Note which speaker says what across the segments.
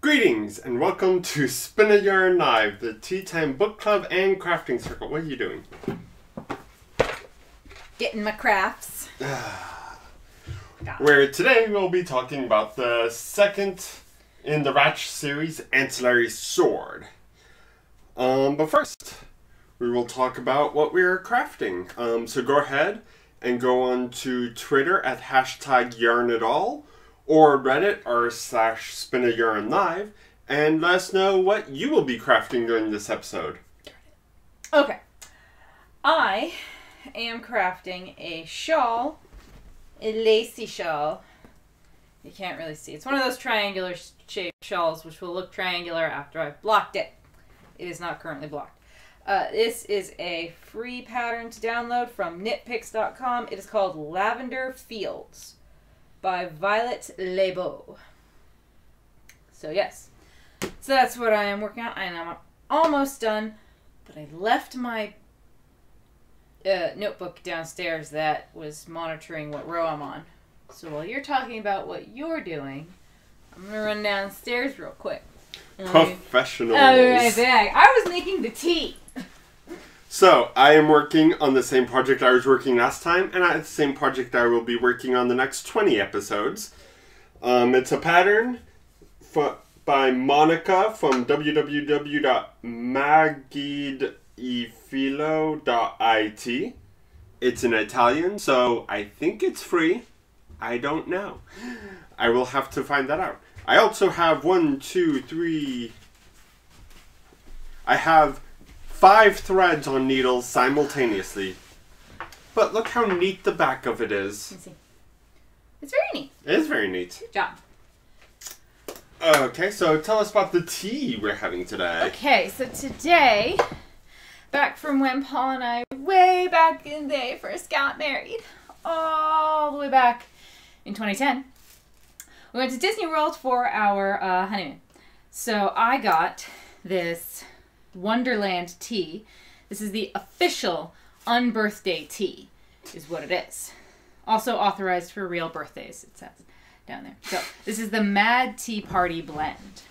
Speaker 1: Greetings and welcome to Spin a Yarn Live, the Tea Time Book Club and Crafting Circle. What are you doing?
Speaker 2: Getting my crafts.
Speaker 1: Where today we'll be talking about the second in the Radch series, Ancillary Sword. But first, we will talk about what we're crafting. So go ahead and go on to Twitter at #YarnItAll or Reddit r/SpinAYarnLive and let us know what you will be crafting during this episode.
Speaker 2: Okay. I am crafting a shawl, a lacy shawl. You can't really see. It's one of those triangular shaped shawls which will look triangular after I've blocked it. It is not currently blocked. This is a free pattern to download from knitpicks.com. It is called Lavender Fields by Violet Lebeau. So yes, so that's what I am working on. I am almost done, but I left my notebook downstairs that was monitoring what row I'm on. So while you're talking about what you're doing, I'm going to run downstairs real quick.
Speaker 1: Professionals.
Speaker 2: I'll be right back. I was making the tea.
Speaker 1: So, I am working on the same project I was working last time, and the same project I will be working on the next 20 episodes. It's a pattern by Monica from www.magidifilo.it. It's in Italian, so I think it's free. I don't know. I will have to find that out. I also have 5 threads on needles simultaneously. But look how neat the back of it is.
Speaker 2: Let's see. It's very neat.
Speaker 1: It is very neat.
Speaker 2: Good job.
Speaker 1: Okay, so tell us about the tea we're having today.
Speaker 2: Okay, so today, back from when Paul and I, way back in the day, first got married, all the way back in 2010, we went to Disney World for our honeymoon. So I got this Wonderland tea. This is the official unbirthday tea, is what it is. Also authorized for real birthdays, it says down there. So this is the Mad Tea Party blend.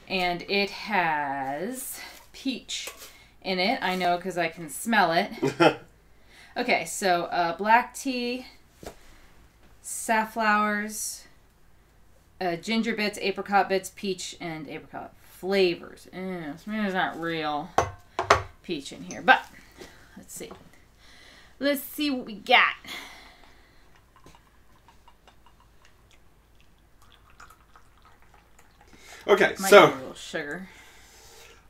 Speaker 2: And it has peach in it. I know because I can smell it. Okay, so black tea, safflowers, ginger bits, apricot bits, peach, and apricot flavors. There's not real peach in here, but let's see. Let's see what we got.
Speaker 1: Okay,
Speaker 2: Might
Speaker 1: so
Speaker 2: need a little sugar.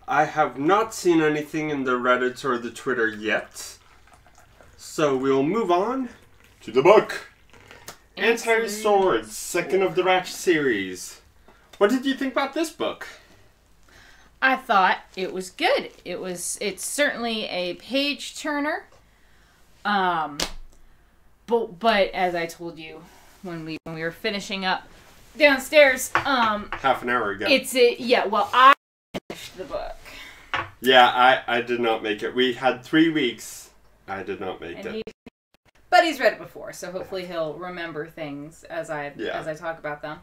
Speaker 1: I have not seen anything in the Reddit or the Twitter yet. So we'll move on to the book. Ancillary Swords, second of the Radch series. What did you think about this book?
Speaker 2: I thought it was good. It's certainly a page turner. But as I told you when we were finishing up downstairs,
Speaker 1: half an hour ago.
Speaker 2: I finished the book.
Speaker 1: Yeah, I did not make it. We had 3 weeks. I did not make it.
Speaker 2: But he's read it before, so hopefully he'll remember things as I talk about them.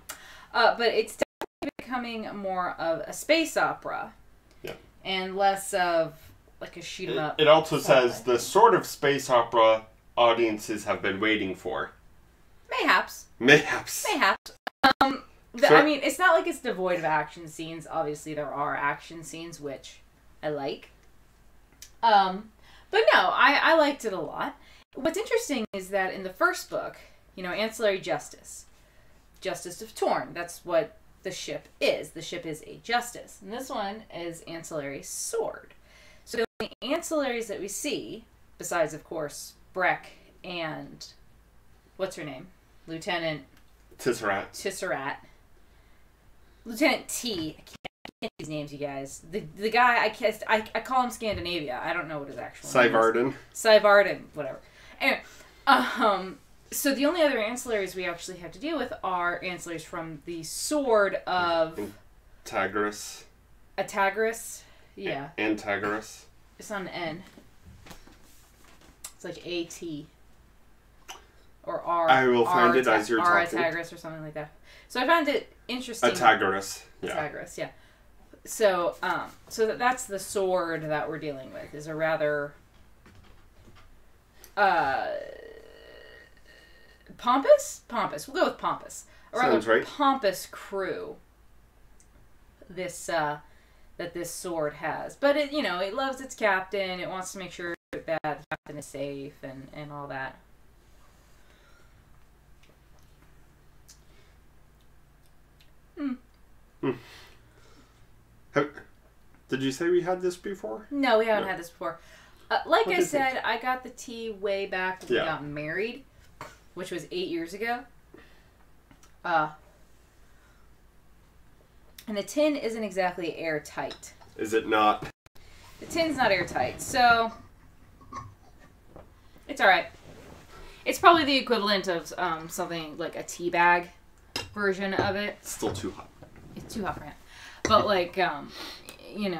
Speaker 2: But it's becoming more of a space opera, and less of like a shoot 'em up.
Speaker 1: It also says the sort of space opera audiences have been waiting for.
Speaker 2: Mayhaps.
Speaker 1: So,
Speaker 2: I mean, it's not like it's devoid of action scenes. Obviously, there are action scenes, which I like. But no, I liked it a lot. What's interesting is that in the first book, Ancillary Justice of Torn, that's what the ship is. The ship is a justice. And this one is Ancillary Sword. So the only ancillaries that we see, besides, of course, Breck and, what's her name? Lieutenant Tisserat. Lieutenant T. I can't get these names, you guys. The guy, I call him Scandinavia. I don't know what his actual name is. Syvarden, whatever. Anyway, so the only other ancillaries we actually have to deal with are ancillaries from the sword of
Speaker 1: Antagoras.
Speaker 2: Yeah.
Speaker 1: Antagoras.
Speaker 2: It's not an N. It's like A-T. or R.
Speaker 1: I will find it as you're talking.
Speaker 2: Aratagrus or something like that. So I found it interesting.
Speaker 1: Atagrus. Yeah.
Speaker 2: Atagrus, yeah. So, that's the sword that we're dealing with. Is a rather pompous. We'll go with pompous. A rather pompous crew. That this sword has, but it loves its captain. It wants to make sure that the captain is safe and all that.
Speaker 1: Did you say we had this before?
Speaker 2: No, we haven't had this before. Like I said, I got the tea way back when we got married, which was 8 years ago. And the tin isn't exactly airtight.
Speaker 1: Is it not?
Speaker 2: The tin's not airtight, so it's alright. It's probably the equivalent of something like a tea bag version of it.
Speaker 1: Still too hot.
Speaker 2: It's too hot for him. But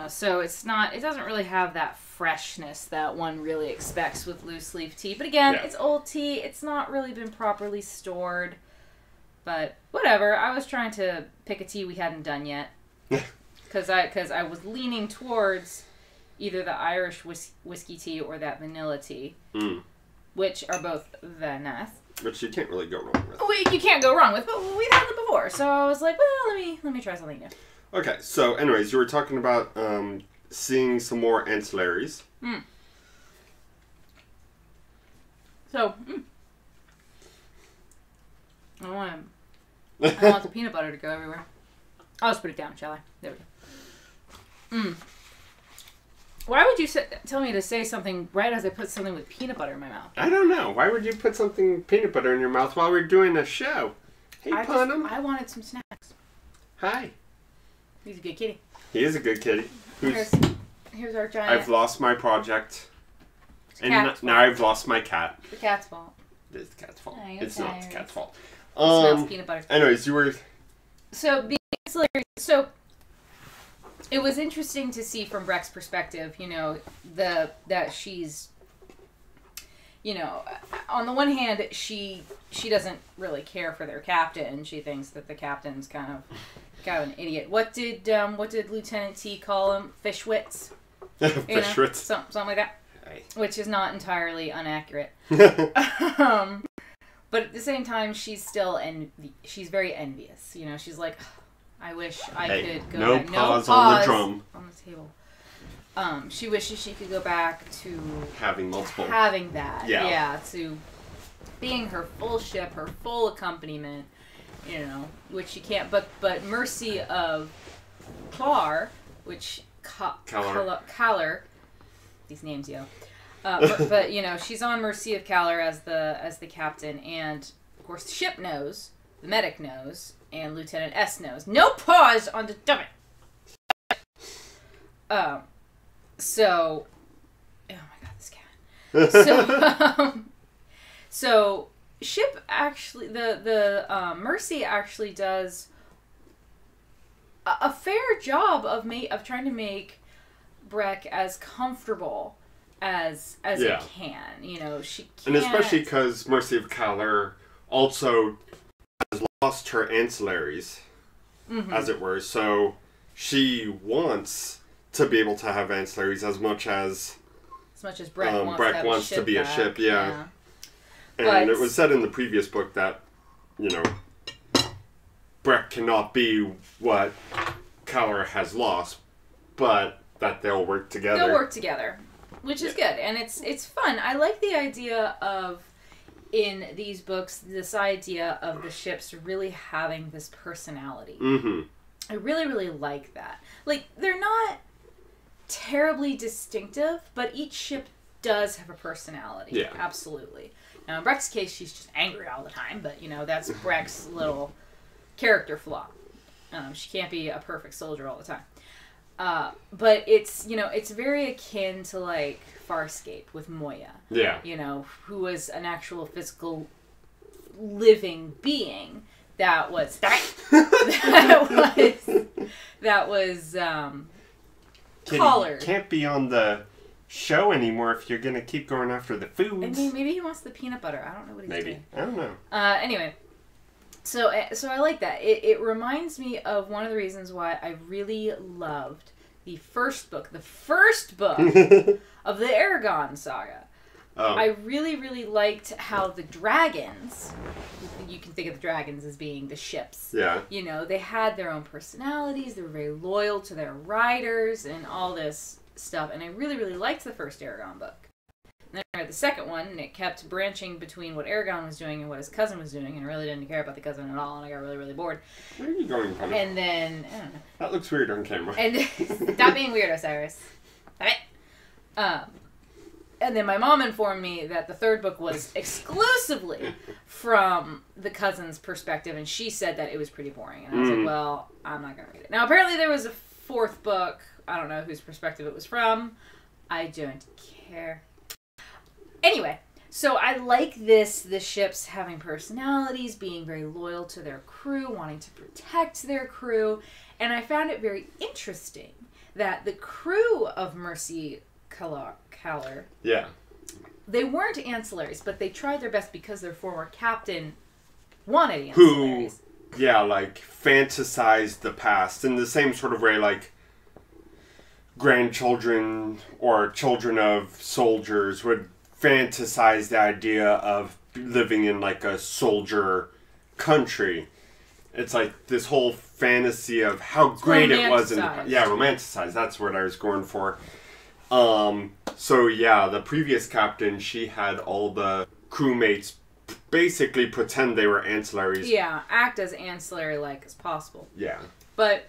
Speaker 2: so it doesn't really have that freshness that one really expects with loose leaf tea. But again, it's old tea. It's not really been properly stored. But whatever. I was trying to pick a tea we hadn't done yet. Because I was leaning towards either the Irish whiskey tea or that vanilla tea. Which are both very nice.
Speaker 1: Which you can't really go wrong with.
Speaker 2: You can't go wrong with, but we've had them before. So I was like, well, let me try something new.
Speaker 1: Okay, so anyways, you were talking about seeing some more ancillaries.
Speaker 2: So, I want the peanut butter to go everywhere. I'll just put it down, shall I? There we go. Why would you tell me to say something right as I put something with peanut butter in my mouth?
Speaker 1: I don't know. Why would you put something peanut butter in your mouth while we're doing a show? Hey, Punham.
Speaker 2: I wanted some snacks.
Speaker 1: Hi.
Speaker 2: He's a good kitty.
Speaker 1: He is a good kitty.
Speaker 2: Here's our giant...
Speaker 1: I've lost my project. And now I've lost my cat.
Speaker 2: The cat's fault.
Speaker 1: It is the cat's fault.
Speaker 2: Oh,
Speaker 1: it's not the cat's fault.
Speaker 2: It smells peanut butter.
Speaker 1: Anyways, you were...
Speaker 2: So, the ancillary... So, it was interesting to see from Breck's perspective, that she's... on the one hand, she doesn't really care for their captain. She thinks that the captain's kind of an idiot. What did Lieutenant T call him? Fishwits?
Speaker 1: Fishwits.
Speaker 2: Something like that.
Speaker 1: Right.
Speaker 2: Which is not entirely inaccurate. But at the same time, she's still she's very envious. She's like, I wish I could go back.
Speaker 1: No pause on the drum.
Speaker 2: On the table. She wishes she could go back to
Speaker 1: having multiple.
Speaker 2: Having that.
Speaker 1: Yeah.
Speaker 2: To being her full ship, her full accompaniment, which she can't. But mercy of Clar, which Caller. These names, but she's on mercy of Caller as the captain, and of course the ship knows, the medic knows, and Lieutenant S knows. No pause on the dummy. So, oh my god, this cat. So ship actually, the Mercy actually does a fair job of trying to make Breck as comfortable as it can. She can't...
Speaker 1: And especially because Mercy of Caller also has lost her ancillaries, as it were. So she wants to be able to have ancillaries as much as
Speaker 2: Breck wants
Speaker 1: to be a ship. Yeah. And
Speaker 2: but
Speaker 1: it was said in the previous book that, Breck cannot be what Caller has lost, but that they'll work together.
Speaker 2: They'll work together, which is good, and it's fun. I like the idea of, in these books, this idea of the ships really having this personality. I really, really like that. Like, they're not terribly distinctive, but each ship does have a personality.
Speaker 1: Yeah.
Speaker 2: Absolutely. Now, in Breck's case, she's just angry all the time, but, that's Breck's little character flaw. She can't be a perfect soldier all the time. But it's very akin to, like, Farscape with Moya.
Speaker 1: Yeah.
Speaker 2: Who was an actual physical living being that was collared.
Speaker 1: Can't be on the show anymore if you're gonna keep going after the foods.
Speaker 2: I mean, maybe he wants the peanut butter. I don't know what he's doing.
Speaker 1: I don't know.
Speaker 2: Anyway, so I like that. It reminds me of one of the reasons why I really loved the first book of the Aragon saga.
Speaker 1: Oh.
Speaker 2: I really, really liked how the dragons, you can think of the dragons as being the ships.
Speaker 1: Yeah.
Speaker 2: You know, they had their own personalities, they were very loyal to their riders and all this stuff. And I really, really liked the first Aragon book. And then I read the second one, and it kept branching between what Aragon was doing and what his cousin was doing, and I really didn't care about the cousin at all, and I got really, really bored.
Speaker 1: Where are you going, Papa?
Speaker 2: And then, I don't know.
Speaker 1: That looks weird on camera.
Speaker 2: And stop being weird, Osiris. And then my mom informed me that the third book was exclusively from the cousin's perspective, and she said that it was pretty boring. And I was like, well, I'm not going to read it. Now, apparently there was a fourth book. I don't know whose perspective it was from. I don't care. Anyway, so I like the ships having personalities, being very loyal to their crew, wanting to protect their crew. And I found it very interesting that the crew of Mercy Caller,
Speaker 1: yeah,
Speaker 2: they weren't ancillaries, but they tried their best because their former captain wanted ancillaries.
Speaker 1: Who, yeah, like, fantasized the past in the same sort of way, like, grandchildren or children of soldiers would fantasize the idea of living in, like, a soldier country. It's like this whole fantasy of how great it was in the past. Yeah, romanticized. That's what I was going for. So yeah, the previous captain, she had all the crewmates basically pretend they were ancillaries.
Speaker 2: Yeah, act as ancillary-like as possible.
Speaker 1: Yeah.
Speaker 2: But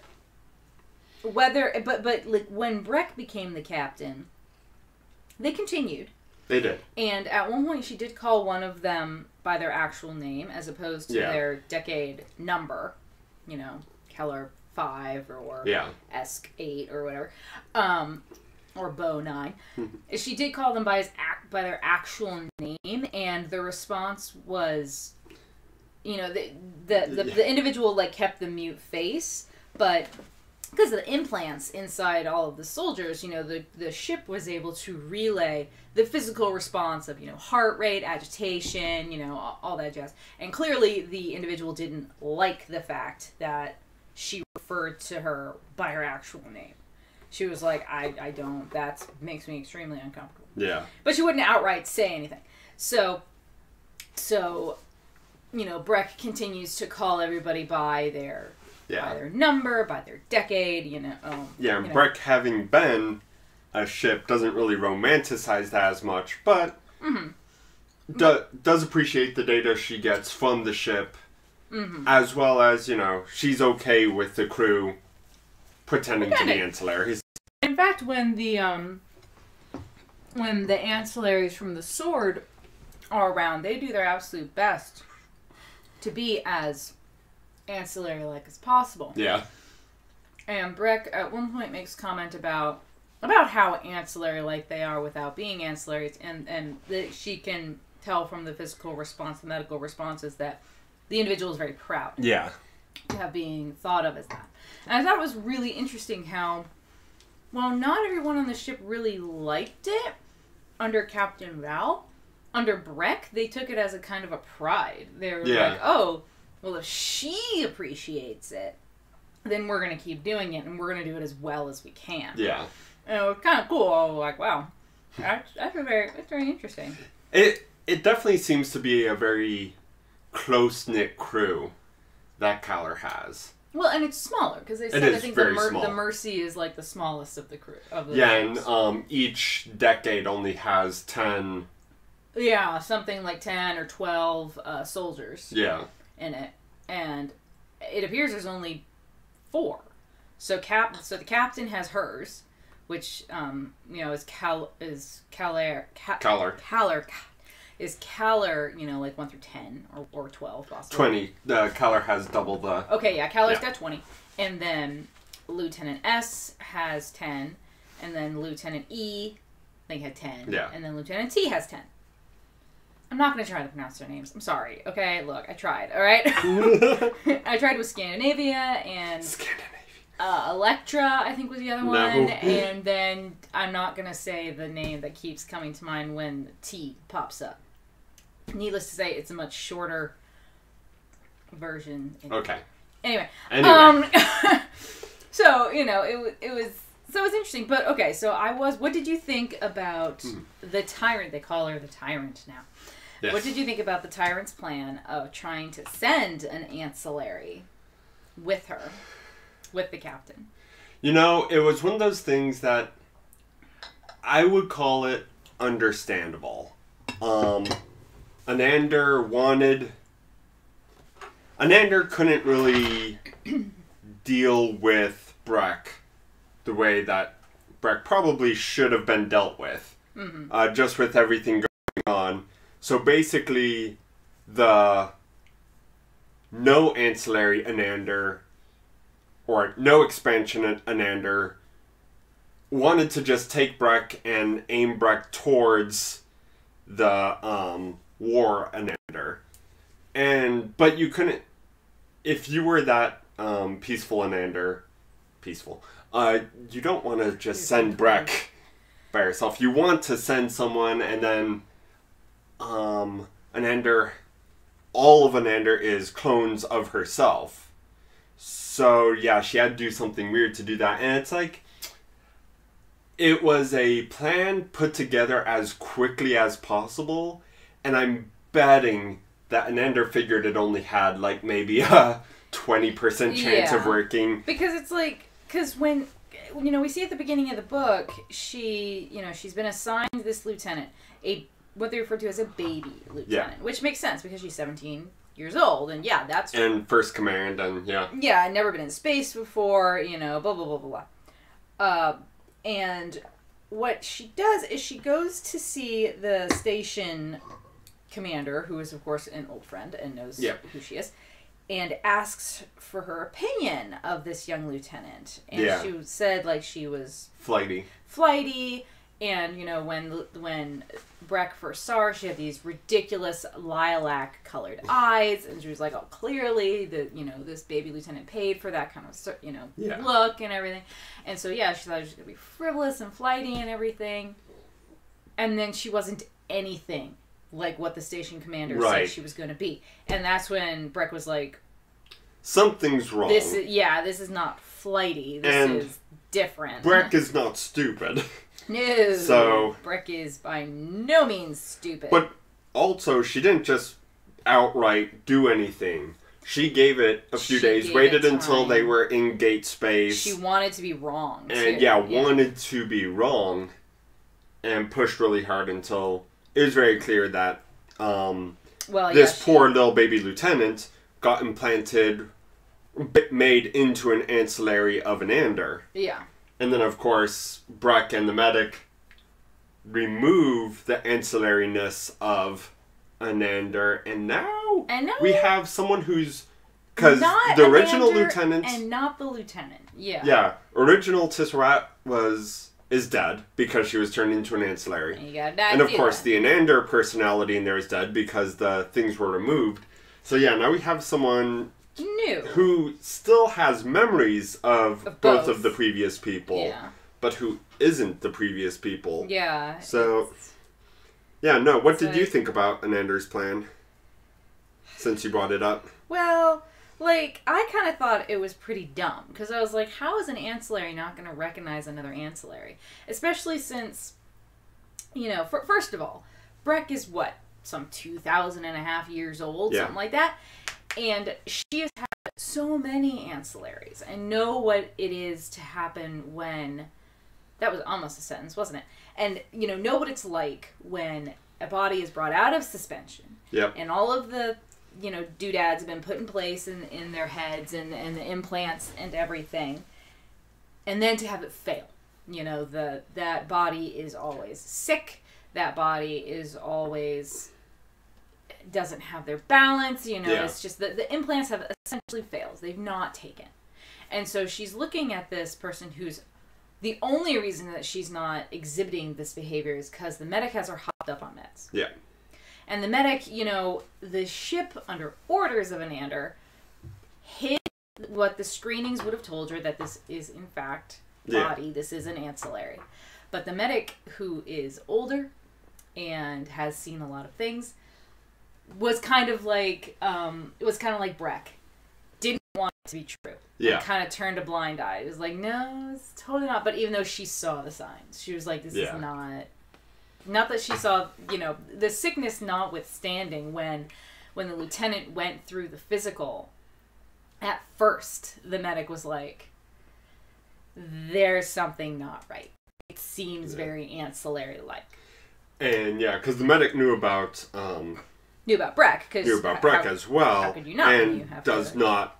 Speaker 2: like, when Breck became the captain, they continued.
Speaker 1: They did.
Speaker 2: And at one point, she did call one of them by their actual name, as opposed to their decade number. You know, Keller 5 or Esk 8 or whatever. Or Bo 9. She did call them by their actual name, and the response was, you know, the individual, like, kept the mute face, but because of the implants inside all of the soldiers, you know, the ship was able to relay the physical response of, you know, heart rate, agitation, you know, all that jazz. And clearly the individual didn't like the fact that she referred to her by her actual name. She was like, I don't, that makes me extremely uncomfortable.
Speaker 1: Yeah.
Speaker 2: But she wouldn't outright say anything. So, you know, Breck continues to call everybody by their number, by their decade, you know.
Speaker 1: And Breck having been a ship doesn't really romanticize that as much, but does appreciate the data she gets from the ship, as well as, you know, she's okay with the crew pretending to be ancillaries.
Speaker 2: In fact, when the ancillaries from the Sword are around, they do their absolute best to be as ancillary-like as possible.
Speaker 1: Yeah.
Speaker 2: And Breck at one point makes comment about how ancillary-like they are without being ancillaries, and that she can tell from the physical response, the medical responses, that the individual is very proud.
Speaker 1: Yeah.
Speaker 2: To have being thought of as that. And I thought it was really interesting how, well, not everyone on the ship really liked it under Captain Val. Under Breck, they took it as a kind of a pride. They were like, oh, well, if she appreciates it, then we're going to keep doing it, and we're going to do it as well as we can.
Speaker 1: Yeah.
Speaker 2: And it was kind of cool. I was like, wow, that's very interesting.
Speaker 1: It definitely seems to be a very close-knit crew that Caller has.
Speaker 2: Well, and it's smaller, because they said, I think the Mercy is like the smallest of the crew.
Speaker 1: And each decade only has 10...
Speaker 2: Yeah, something like 10 or 12 soldiers in it. And it appears there's only 4. So the captain has hers, which, you know, is Caller, you know, like 1 through 10 or 12 possibly.
Speaker 1: 20. The Caller has double the...
Speaker 2: Okay, yeah, Caller's got 20. And then Lieutenant S has 10. And then Lieutenant E, I think, had 10.
Speaker 1: Yeah.
Speaker 2: And then Lieutenant T has 10. I'm not going to try to pronounce their names. I'm sorry. Okay, look, I tried, all right? I tried with Scandinavia and... Electra, I think, was the other
Speaker 1: No.
Speaker 2: one. And then I'm not going to say the name that keeps coming to mind when T pops up. Needless to say, it's a much shorter version.
Speaker 1: Okay.
Speaker 2: Anyway. So, you know, it was interesting. But, okay, so what did you think about the Tyrant? They call her the Tyrant now.
Speaker 1: Yes.
Speaker 2: What did you think about the Tyrant's plan of trying to send an Ancillary with her, with the captain?
Speaker 1: You know, it was one of those things that I would call it understandable. Anander couldn't really deal with Breck the way that Breck probably should have been dealt with. Mm-hmm. Just with everything going on. So basically, the no Ancillary Anander, or no expansion Anander, wanted to just take Breck and aim Breck towards the war Anander. But you couldn't, if you were that peaceful Anander, you don't want to just send Breck by yourself. You want to send someone, and then Anander, all of Anander is clones of herself. So yeah, she had to do something weird to do that. And it's like, it was a plan put together as quickly as possible, and I'm betting that Anander figured it only had like maybe a 20% chance of working.
Speaker 2: Because it's like, when, you know, we see at the beginning of the book, she's been assigned this lieutenant, what they refer to as a baby lieutenant, which makes sense because she's 17 years old, and that's...
Speaker 1: And first command, and
Speaker 2: Yeah, I'd never been in space before, you know, blah, blah, blah, blah, blah. And what she does is she goes to see the station commander, who is, of course, an old friend and knows who she is, and asks for her opinion of this young lieutenant. And she said, like, she was... Flighty, and, you know, when Breck first saw her, she had these ridiculous lilac-colored eyes, and she was like, oh, clearly, this baby lieutenant paid for that kind of, look and everything. And so, she thought she was going to be frivolous and flighty and everything. And then she wasn't anything like what the station commander said she was going to be. And that's when Breck was like,
Speaker 1: something's wrong.
Speaker 2: This is not flighty. This is different.
Speaker 1: Breck is not stupid.
Speaker 2: No.
Speaker 1: So
Speaker 2: Breck is by no means stupid.
Speaker 1: But also, she didn't just outright do anything. She gave it a few days, waited until they were in gate space.
Speaker 2: She wanted to be wrong, too.
Speaker 1: And wanted to be wrong, and pushed really hard until it was very clear that this poor little baby lieutenant got implanted, made into an ancillary of Anander.
Speaker 2: Yeah.
Speaker 1: And then, of course, Breck and the medic remove the ancillariness of Anander, and now we have someone who's... Because the original lieutenant...
Speaker 2: And not the lieutenant,
Speaker 1: Yeah, original Tisserat is dead, because she was turned into an ancillary. And of course, the Anander personality in there is dead, because the things were removed. So now we have someone...
Speaker 2: new.
Speaker 1: Who still has memories of both of the previous people, but who isn't the previous people.
Speaker 2: Yeah.
Speaker 1: So, what did you think about Anander's plan, since you brought it up?
Speaker 2: Well, like, I kind of thought it was pretty dumb, because I was like, how is an ancillary not going to recognize another ancillary? Especially since, first of all, Breck is what? Some 2,500 years old, something like that. And she has had so many ancillaries and know what it is to happen when... That was almost a sentence, wasn't it? And, know what it's like when a body is brought out of suspension.
Speaker 1: Yep.
Speaker 2: And all of the, doodads have been put in place in their heads and the implants and everything. And then to have it fail. That body is always sick. That body is always... doesn't have their balance, it's just that the implants have essentially failed. They've not taken. And so she's looking at this person who's the only reason that she's not exhibiting this behavior is because the medic has her hopped up on meds.
Speaker 1: Yeah.
Speaker 2: And the medic, the ship under orders of Anander hid what the screenings would have told her, that this is in fact body, this is an ancillary. But the medic, who is older and has seen a lot of things, was kind of like Breck. Didn't want it to be true.
Speaker 1: Yeah.
Speaker 2: Kind of turned a blind eye. It was like, no, it's totally not. But even though she saw the signs, she was like, this is not... Not that she saw, the sickness notwithstanding, when the lieutenant went through the physical, at first, the medic was like, there's something not right. It seems very ancillary-like.
Speaker 1: And, because the medic knew about...
Speaker 2: Knew about Breck.
Speaker 1: As well.
Speaker 2: How could you not?
Speaker 1: And does not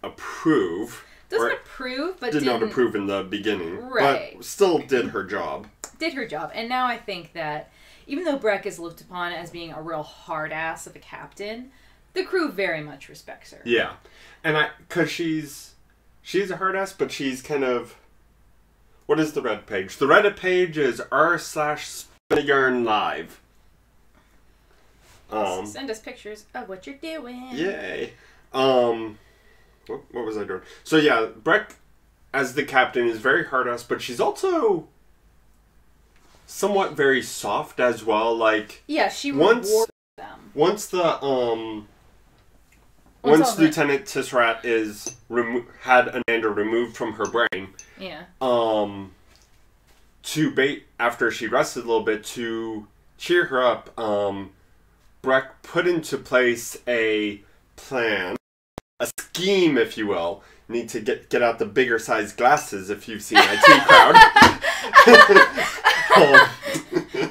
Speaker 1: approve.
Speaker 2: Doesn't approve, but
Speaker 1: did not approve in the beginning.
Speaker 2: Right.
Speaker 1: But still did her job.
Speaker 2: Did her job. And now I think that even though Breck is looked upon as being a real hard ass of a captain, the crew very much respects her.
Speaker 1: Yeah. And because she's a hard ass, but she's kind of... What is the Reddit page? The Reddit page is r/SpinAYarn Live.
Speaker 2: Send us pictures of what you're doing.
Speaker 1: Yay. What was I doing? So yeah, Breck, as the captain, is very hard ass, but she's also somewhat very soft as well. Like,
Speaker 2: yeah, she rewards them.
Speaker 1: Once Lieutenant Tisserat had Ananda removed from her brain.
Speaker 2: Yeah.
Speaker 1: After she rested a little bit, to cheer her up, Breck put into place a plan, a scheme, if you will. Need to get out the bigger size glasses if you've seen IT Crowd.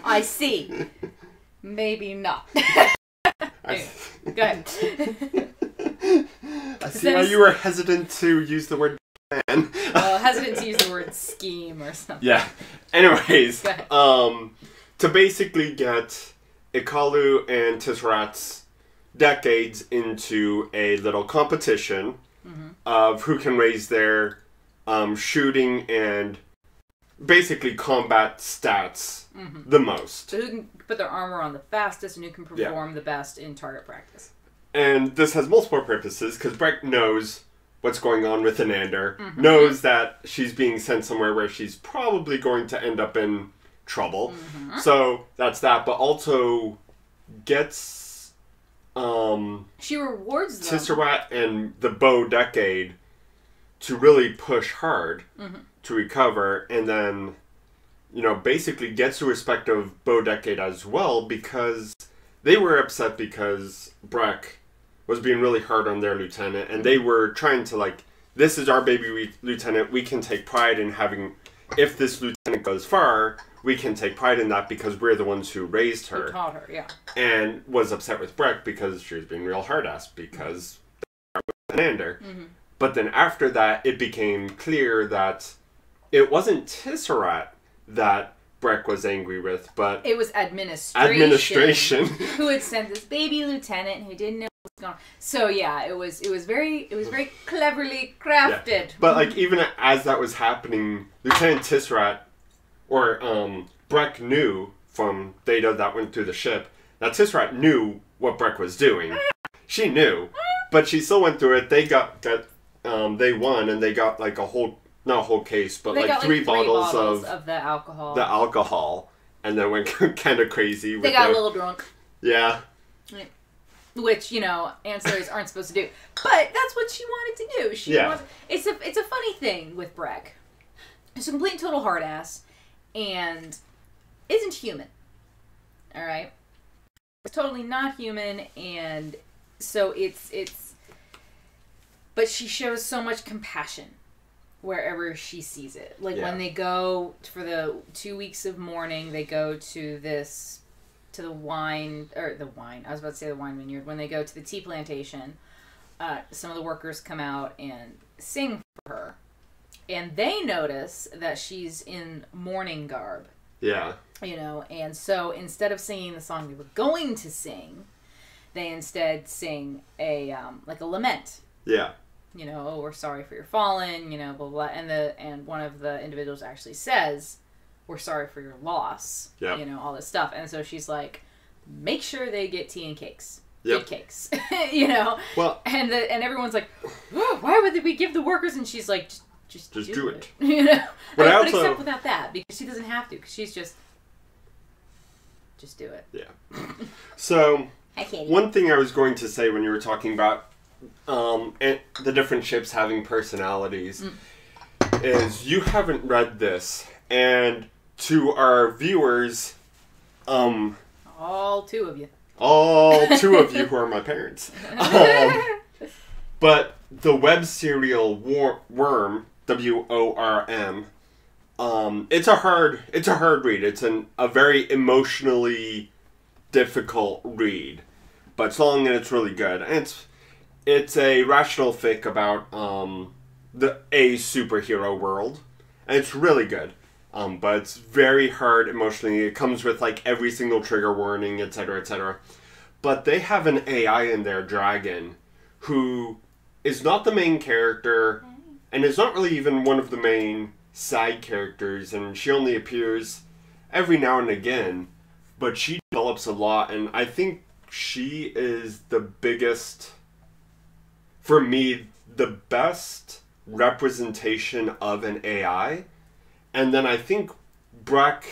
Speaker 2: I see. Maybe not. Go ahead.
Speaker 1: I see why you were hesitant to use the word plan.
Speaker 2: Hesitant to use the word scheme or something.
Speaker 1: Yeah. Anyways, to basically get Ikalu and Tisserat's decades into a little competition of who can raise their shooting and basically combat stats the most.
Speaker 2: So who can put their armor on the fastest and who can perform the best in target practice.
Speaker 1: And this has multiple purposes, because Breck knows what's going on with Ananda, knows that she's being sent somewhere where she's probably going to end up in trouble. So that's that, but also gets
Speaker 2: she rewards them.
Speaker 1: Tisserat and the Bow Decade to really push hard to recover, and then basically gets the respect of Bow Decade as well, because they were upset because Breck was being really hard on their lieutenant, and they were trying to this is our baby lieutenant, we can take pride in having, if this lieutenant goes far, we can take pride in that because we're the ones who raised her.
Speaker 2: Who taught her, yeah.
Speaker 1: And was upset with Breck because she was being real hard-ass because Ananda. But then after that, it became clear that it wasn't Tisserat that Breck was angry with, but...
Speaker 2: It was administration. Who had sent this baby lieutenant who didn't know what was going on. So yeah, it was very cleverly crafted. Yeah.
Speaker 1: But even as that was happening, Lieutenant Tisserat, or Breck, knew from data that went through the ship that Tisserat knew what Breck was doing. She knew, but she still went through it. They they won, and they got a whole, not a whole case, but
Speaker 2: they got
Speaker 1: three bottles
Speaker 2: of the alcohol.
Speaker 1: The alcohol, and then went kind of crazy.
Speaker 2: They got a little drunk.
Speaker 1: Yeah.
Speaker 2: Which, ancillaries aren't supposed to do. But that's what she wanted to do. It's a funny thing with Breck. She's a complete and total hard ass, and isn't human. Alright? It's totally not human, and so but she shows so much compassion wherever she sees it. When they go for the 2 weeks of mourning, they go to the wine vineyard. When they go to the tea plantation, some of the workers come out and sing for her. And they notice that she's in mourning garb.
Speaker 1: Yeah.
Speaker 2: And so instead of singing the song they were going to sing, they instead sing a lament.
Speaker 1: Yeah.
Speaker 2: Oh, we're sorry for your fallen, blah, blah, blah. And one of the individuals actually says, we're sorry for your loss.
Speaker 1: Yeah.
Speaker 2: All this stuff. And so she's like, make sure they get tea and cakes.
Speaker 1: Yep.
Speaker 2: cakes, you know.
Speaker 1: Well,
Speaker 2: and everyone's like, oh, why would we give the workers? And she's like, just do it. You know. But except without that, because she doesn't have to, because she's just do it.
Speaker 1: Yeah. So one thing I was going to say when you were talking about the different ships having personalities is you haven't read this, and to our viewers,
Speaker 2: all two of you.
Speaker 1: All two of you who are my parents. But the web serial Worm, WORM, it's a hard read. It's a very emotionally difficult read, but it's long and it's really good. And it's a rational fic about a superhero world, and it's really good. But it's very hard emotionally. It comes with like every single trigger warning, etc., etc. But they have an AI in there, Dragon, who is not the main character, and is not really even one of the main side characters, and she only appears every now and again, but she develops a lot, and I think she is the biggest, for me, the best representation of an AI. And then I think Breck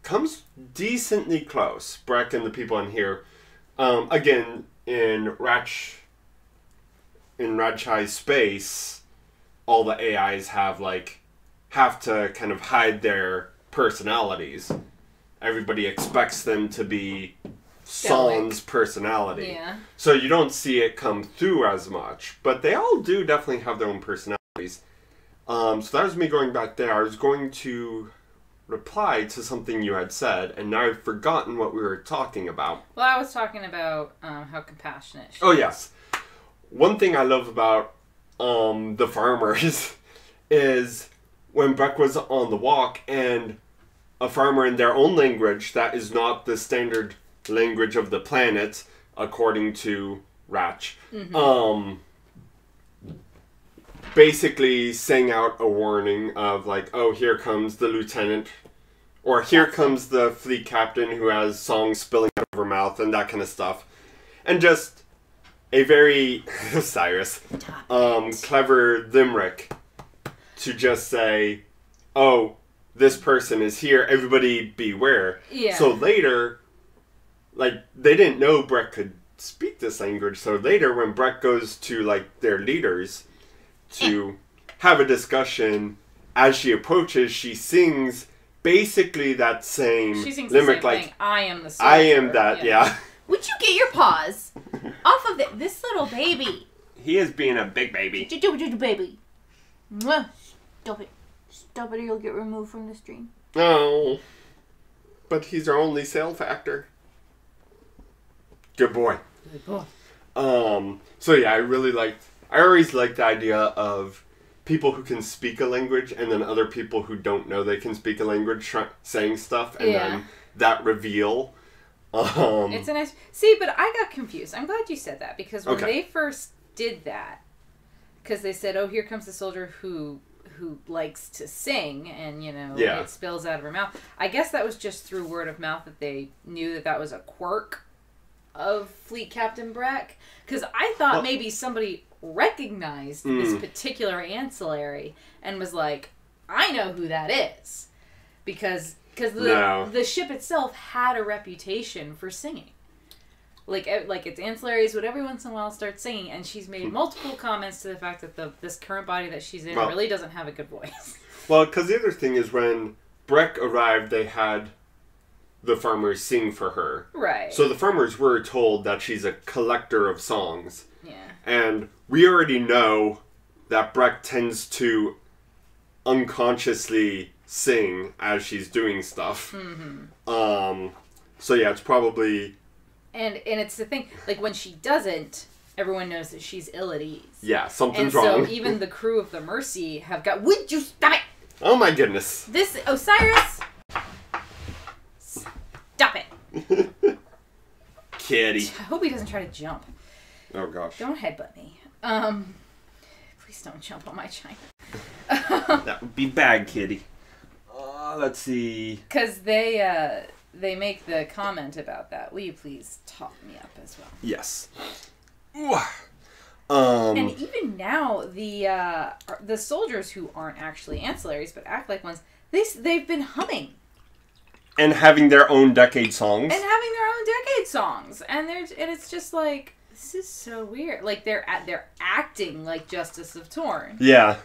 Speaker 1: comes decently close. Breck and the people in here. Again, in Radch High Space, all the AIs have to kind of hide their personalities. Everybody expects them to be Son's personality.
Speaker 2: Yeah.
Speaker 1: So you don't see it come through as much. But they all do definitely have their own personalities. So that was me going back there. I was going to reply to something you had said, and now I've forgotten what we were talking about.
Speaker 2: Well, I was talking about how compassionate she is.
Speaker 1: Oh, yes. One thing I love about the farmers is when Breck was on the walk, and a farmer in their own language that is not the standard language of the planet, according to Radch, basically sang out a warning of like, oh, here comes the lieutenant, or here comes the fleet captain who has songs spilling out of her mouth and that kind of stuff. And just a very Cyrus clever limerick to just say, oh, this person is here, everybody beware.
Speaker 2: Yeah.
Speaker 1: So later, like, they didn't know Breck could speak this language, so later when Breck goes to like their leaders to have a discussion, as she approaches, she sings basically that same limerick,
Speaker 2: the same thing. I am the soldier.
Speaker 1: I am that, yeah.
Speaker 2: Would you get your paws off of this little baby?
Speaker 1: He is being a big baby.
Speaker 2: Baby. Stop it. Stop it or you'll get removed from the stream.
Speaker 1: Oh. But he's our only sale factor. Good boy.
Speaker 2: Good boy.
Speaker 1: So yeah, I always liked the idea of people who can speak a language and then other people who don't know they can speak a language saying stuff, and then that reveal.
Speaker 2: It's a nice... See, but I got confused. I'm glad you said that, because when they first did that, because they said, oh, here comes the soldier who likes to sing, and, you know, it spills out of her mouth. I guess that was just through word of mouth that they knew that was a quirk of Fleet Captain Breck. Because I thought maybe somebody recognized this particular ancillary and was like, I know who that is. Because the ship itself had a reputation for singing. Like its ancillaries would every once in a while start singing, and she's made multiple comments to the fact that this current body that she's in really doesn't have a good voice.
Speaker 1: Well, because the other thing is when Breck arrived, they had the farmers sing for her.
Speaker 2: Right.
Speaker 1: So the farmers were told that she's a collector of songs.
Speaker 2: Yeah.
Speaker 1: And we already know that Breck tends to unconsciously sing as she's doing stuff. Mm-hmm. So yeah, it's probably...
Speaker 2: And it's the thing, like when she doesn't, everyone knows that she's ill at ease.
Speaker 1: Yeah, something's wrong.
Speaker 2: And so even the crew of the Mercy have got... Would you stop it?
Speaker 1: Oh my goodness.
Speaker 2: This... Osiris... Stop it.
Speaker 1: Kitty.
Speaker 2: I hope he doesn't try to jump.
Speaker 1: Oh gosh.
Speaker 2: Don't headbutt me. Please don't jump on my china.
Speaker 1: That would be bad, kitty. Let's see.
Speaker 2: Because they they make the comment about that. Will you please top me up as well?
Speaker 1: Yes.
Speaker 2: And even now, the soldiers who aren't actually ancillaries but act like ones, they've been humming
Speaker 1: and having their own decade songs.
Speaker 2: And it's just like, this is so weird. Like they're acting like Justice of Torn.
Speaker 1: Yeah.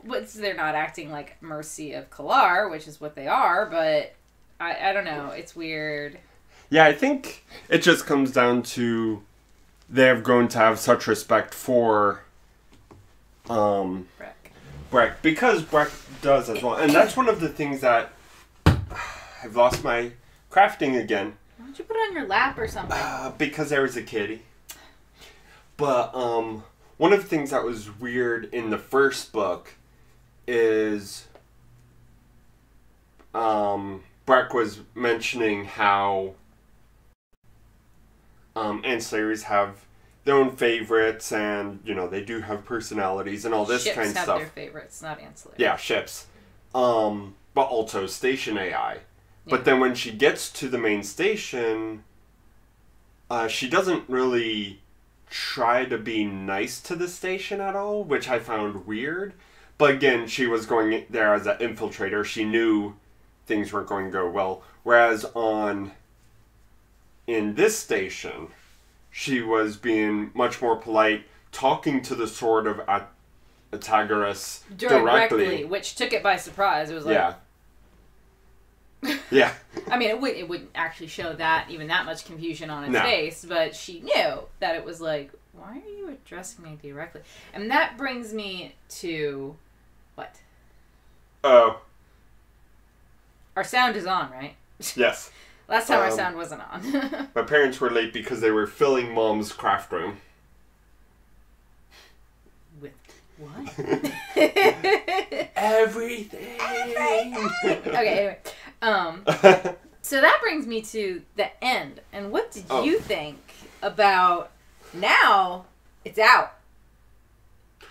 Speaker 2: But they're not acting like Mercy of Kalar, which is what they are. But I don't know. It's weird.
Speaker 1: Yeah, I think it just comes down to they have grown to have such respect for Breck, because Breck does as well. And that's one of the things that I've lost my crafting again.
Speaker 2: Why don't you put it on your lap or something?
Speaker 1: Because there was a kitty. But one of the things that was weird in the first book is Breck was mentioning how ancillaries have their own favorites, and they do have personalities and all this
Speaker 2: ships
Speaker 1: kind of
Speaker 2: have
Speaker 1: stuff.
Speaker 2: Their favorites, not ancillaries.
Speaker 1: Yeah, ships. But also station AI. Yeah. But then when she gets to the main station, she doesn't really try to be nice to the station at all, which I found weird. But again, she was going there as an infiltrator. She knew things weren't going to go well. Whereas in this station, she was being much more polite, talking to the Sword of Atagoras directly.
Speaker 2: Which took it by surprise. It was like...
Speaker 1: Yeah. Yeah.
Speaker 2: I mean, it wouldn't actually show even that much confusion on its face, but she knew that it was like, why are you addressing me directly? And that brings me to... what?
Speaker 1: Oh.
Speaker 2: Our sound is on, right?
Speaker 1: Yes.
Speaker 2: Last time our sound wasn't on.
Speaker 1: My parents were late because they were filling Mom's craft room.
Speaker 2: With what?
Speaker 1: Everything.
Speaker 2: Okay, anyway. So that brings me to the end. And what did you think about now it's out?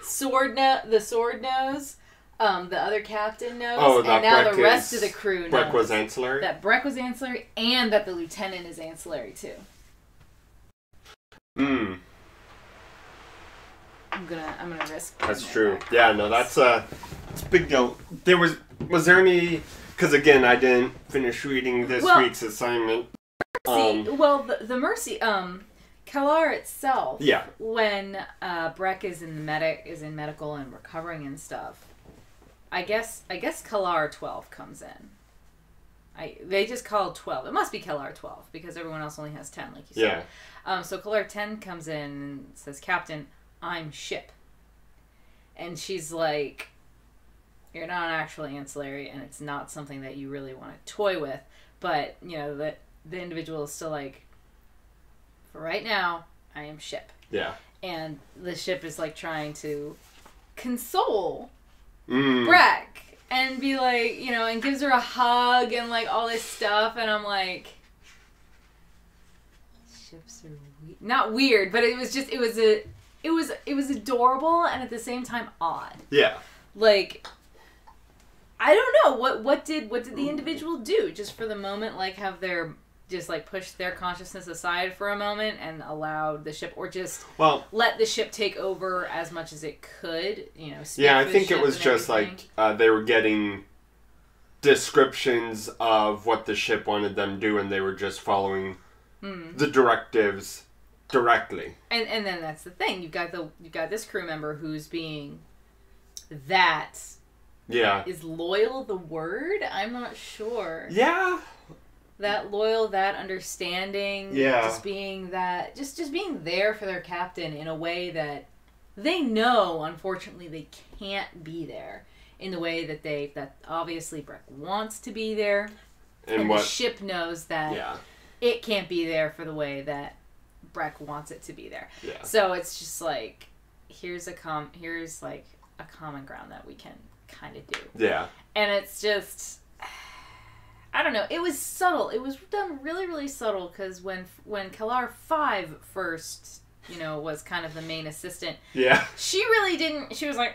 Speaker 2: The sword knows. The other captain knows, and now the rest of the crew knows.
Speaker 1: Breck was ancillary?
Speaker 2: That Breck was ancillary, and that the lieutenant is ancillary, too.
Speaker 1: I'm
Speaker 2: gonna risk.
Speaker 1: That's true. Yeah, no, that's a big deal. Was there any... Because, again, I didn't finish reading this week's assignment.
Speaker 2: The Mercy... Kalar itself...
Speaker 1: Yeah.
Speaker 2: When Breck is in medical and recovering and stuff... I guess Kalar 12 comes in. They just call 12. It must be Kalar 12 because everyone else only has 10, like you said. Yeah. So Kalar 10 comes in and says, "Captain, I'm ship." And she's like, "You're not actually ancillary, and it's not something that you really want to toy with." But the individual is still like, "For right now, I am ship."
Speaker 1: Yeah.
Speaker 2: And the ship is like trying to console Breck and be like, and gives her a hug and like all this stuff, and I'm like, ships are not weird, but it was adorable and at the same time odd.
Speaker 1: Yeah.
Speaker 2: Like, I don't know what did the individual do just for the moment, like have their just like push their consciousness aside for a moment and allow the ship, or just let the ship take over as much as it could,
Speaker 1: I think it was just like they were getting descriptions of what the ship wanted them to do, and they were just following the directives directly.
Speaker 2: And then that's the thing. You've got this crew member who's being that.
Speaker 1: Yeah.
Speaker 2: Is loyal the word? I'm not sure.
Speaker 1: Yeah.
Speaker 2: That loyal, that understanding, just being that, just being there for their captain in a way that they know, unfortunately, they can't be there in the way that obviously Breck wants to be there, and the ship knows that it can't be there for the way that Breck wants it to be there. Yeah. So it's just like, here's like a common ground that we can kind of do.
Speaker 1: Yeah.
Speaker 2: And it's just, I don't know. It was subtle. It was done really, really subtle, because when Kalar 5 first, was kind of the main assistant.
Speaker 1: Yeah.
Speaker 2: She really didn't. She was like,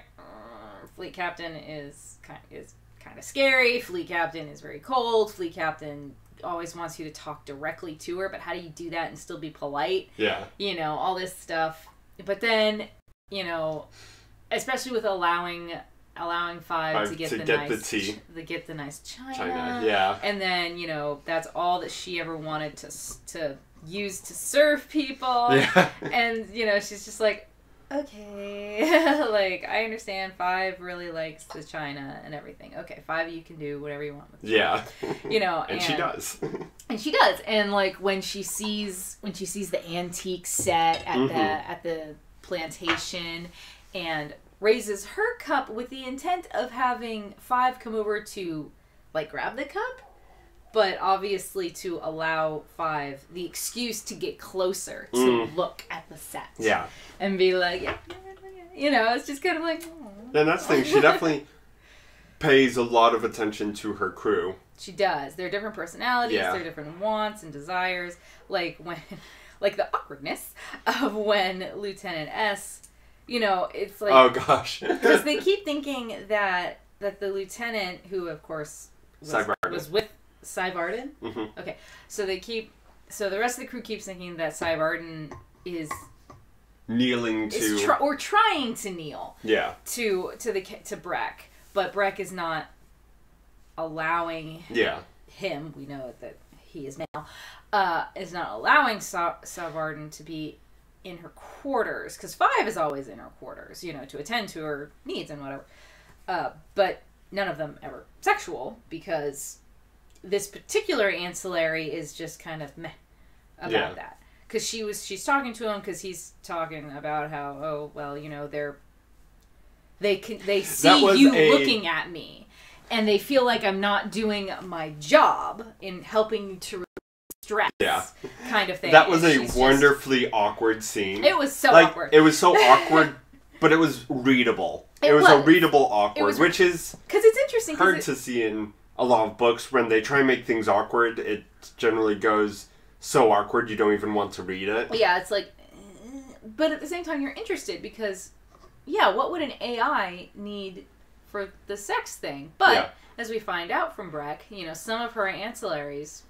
Speaker 2: Fleet Captain is kind of scary. Fleet Captain is very cold. Fleet Captain always wants you to talk directly to her, but how do you do that and still be polite?
Speaker 1: Yeah.
Speaker 2: You know, all this stuff. But then, you know, especially with allowing Five to get the tea. Get the nice china.
Speaker 1: Yeah.
Speaker 2: And then, you know, that's all that she ever wanted to use to serve people.
Speaker 1: Yeah.
Speaker 2: And, you know, she's just like, okay. Like, I understand Five really likes the china and everything. Okay, Five, you can do whatever you want with it.
Speaker 1: Yeah.
Speaker 2: You know,
Speaker 1: and she does.
Speaker 2: And she does. And like when she sees the antique set at the plantation and raises her cup with the intent of having Five come over to like grab the cup, but obviously to allow Five the excuse to get closer to look at the set.
Speaker 1: Yeah.
Speaker 2: And be like, yeah, you know, it's just kind of like, oh.
Speaker 1: And that's the thing, she definitely pays a lot of attention to her crew.
Speaker 2: She does. They're different personalities, they're different wants and desires. Like when like the awkwardness of when Lieutenant S, you know, it's like,
Speaker 1: oh gosh.
Speaker 2: Because they keep thinking that the lieutenant, who of course was with Cy Varden.
Speaker 1: Mm-hmm.
Speaker 2: Okay, so the rest of the crew keeps thinking that Cy Varden is
Speaker 1: kneeling to
Speaker 2: or trying to kneel.
Speaker 1: Yeah.
Speaker 2: To Breck, but Breck is not allowing.
Speaker 1: Yeah.
Speaker 2: Him. We know that he is now. Is not allowing Cy Varden to be in her quarters, because Five is always in her quarters, you know, to attend to her needs and whatever. But none of them ever sexual, because this particular Ancillary is just kind of meh about that. Because she's talking to him because he's talking about how, oh, well, you know, they see you looking at me, and they feel like I'm not doing my job in helping to stress, kind of thing.
Speaker 1: That was a wonderfully awkward scene.
Speaker 2: It was so awkward.
Speaker 1: It was so awkward, but it was readable. It was a readable awkward, which is
Speaker 2: because it's interesting.
Speaker 1: Hard to see in a lot of books when they try and make things awkward. It generally goes so awkward you don't even want to read it.
Speaker 2: Yeah, it's like, but at the same time you're interested because, what would an AI need for the sex thing? But as we find out from Breck, you know, some of her ancillaries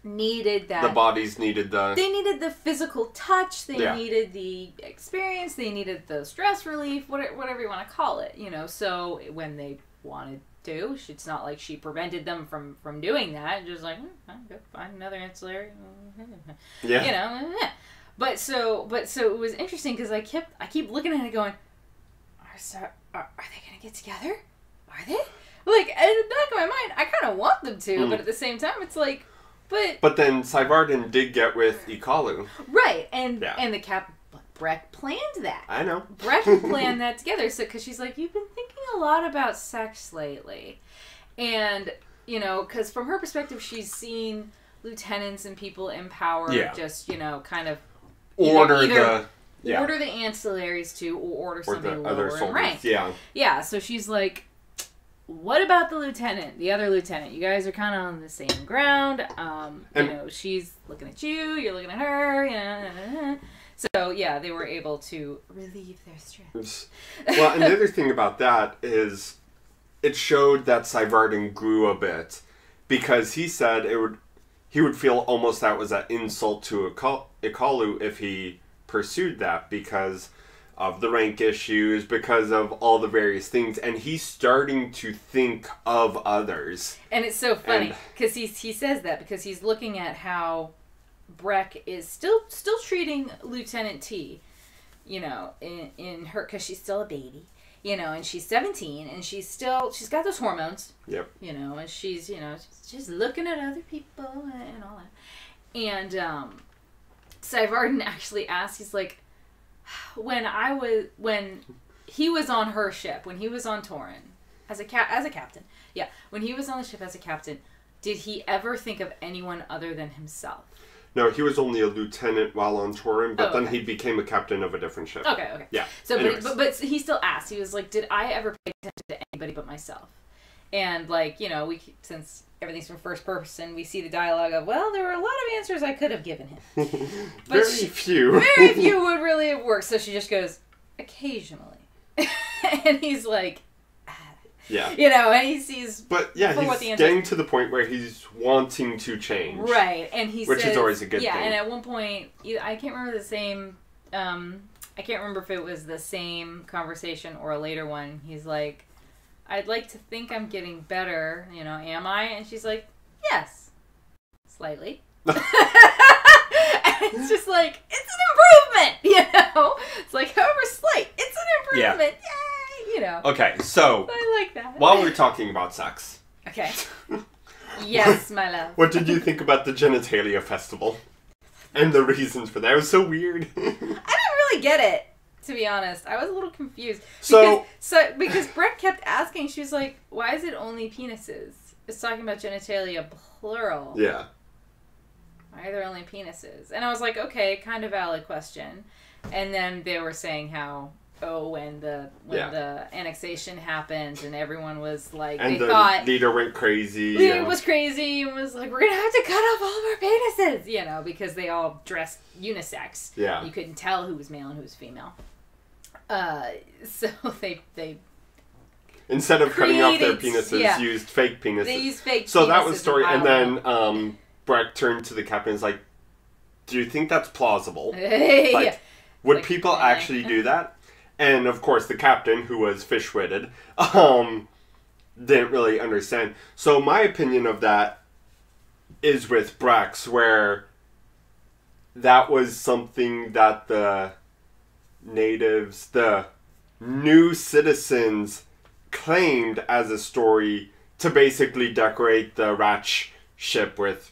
Speaker 2: needed that.
Speaker 1: The bodies needed
Speaker 2: They needed the physical touch. They needed the experience. They needed the stress relief. Whatever you want to call it. You know. So when they wanted to, it's not like she prevented them from doing that. Just like, go find another ancillary.
Speaker 1: Yeah.
Speaker 2: You know. But so it was interesting because I keep looking at it going, are they gonna get together? Are they? Like in the back of my mind, I kind of want them to, but at the same time, it's like. But
Speaker 1: then Cy Varden did get with Ikalu.
Speaker 2: Right, and the Breck planned that.
Speaker 1: I know.
Speaker 2: Breck planned that together, so because she's like, you've been thinking a lot about sex lately, and you know, because from her perspective, she's seen lieutenants and people in power just kind of
Speaker 1: order
Speaker 2: the ancillaries to, or order somebody lower in rank. Yeah. So she's like, what about the lieutenant, the other lieutenant? You guys are kind of on the same ground. You know, she's looking at you, you're looking at her, you know. So, they were able to relieve their stress.
Speaker 1: Well, and the other thing about that is it showed that Cy Varden grew a bit because he said he would feel almost that was an insult to Ikalu if he pursued that because of the rank issues, because of all the various things, and he's starting to think of others. And it's so funny
Speaker 2: because he says that because he's looking at how Breck is still treating Lieutenant T, you know, in her, because she's still a baby, you know, and she's 17 and she's got those hormones.
Speaker 1: Yep.
Speaker 2: You know, and she's just looking at other people and all that. And Cy Varden actually asked, he's like, when he was on her ship, when he was on Torin as a captain, when he was on the ship as a captain, did he ever think of anyone other than himself?
Speaker 1: No, he was only a lieutenant while on Torin, but then he became a captain of a different ship.
Speaker 2: Okay.
Speaker 1: Yeah.
Speaker 2: So, but he still asked. He was like, "Did I ever pay attention to anybody but myself?" And like, you know, since everything's from first person, we see the dialogue of, well, there were a lot of answers I could have given him.
Speaker 1: But very few
Speaker 2: would really have worked. So she just goes, occasionally. And he's like,
Speaker 1: Yeah.
Speaker 2: And he sees...
Speaker 1: But, yeah, he's getting to the point where he's wanting to change.
Speaker 2: Right, and he
Speaker 1: which is always a good thing.
Speaker 2: Yeah, and at one point, I can't remember the same... I can't remember if it was the same conversation or a later one. He's like, I'd like to think I'm getting better, am I? And she's like, yes. Slightly. And it's just like, it's an improvement, It's like, however slight, it's an improvement. Yay,
Speaker 1: Okay, so.
Speaker 2: I like that.
Speaker 1: While we're talking about sex.
Speaker 2: Okay. Yes, my love.
Speaker 1: What did you think about the genitalia festival? And the reasons for that? It was so weird.
Speaker 2: I didn't really get it, to be honest. I was a little confused. Because Brett kept asking, she was like, why is it only penises? It's talking about genitalia plural.
Speaker 1: Yeah.
Speaker 2: Why are there only penises? And I was like, okay, kind of valid question. And then they were saying how, when the annexation happened and everyone was like,
Speaker 1: and the leader went crazy.
Speaker 2: Leader was crazy and was like, we're going to have to cut off all of our penises, because they all dressed unisex.
Speaker 1: Yeah.
Speaker 2: You couldn't tell who was male and who was female. So they
Speaker 1: instead of cutting off their penises, used fake penises.
Speaker 2: They used fake penises.
Speaker 1: So that was story. And then Brett turned to the captain and was like, do you think that's plausible? Would people actually do that? And, of course, the captain, who was fish-witted, didn't really understand. So my opinion of that is with Brax, where that was something that the natives, the new citizens, claimed as a story to basically decorate the Radch ship with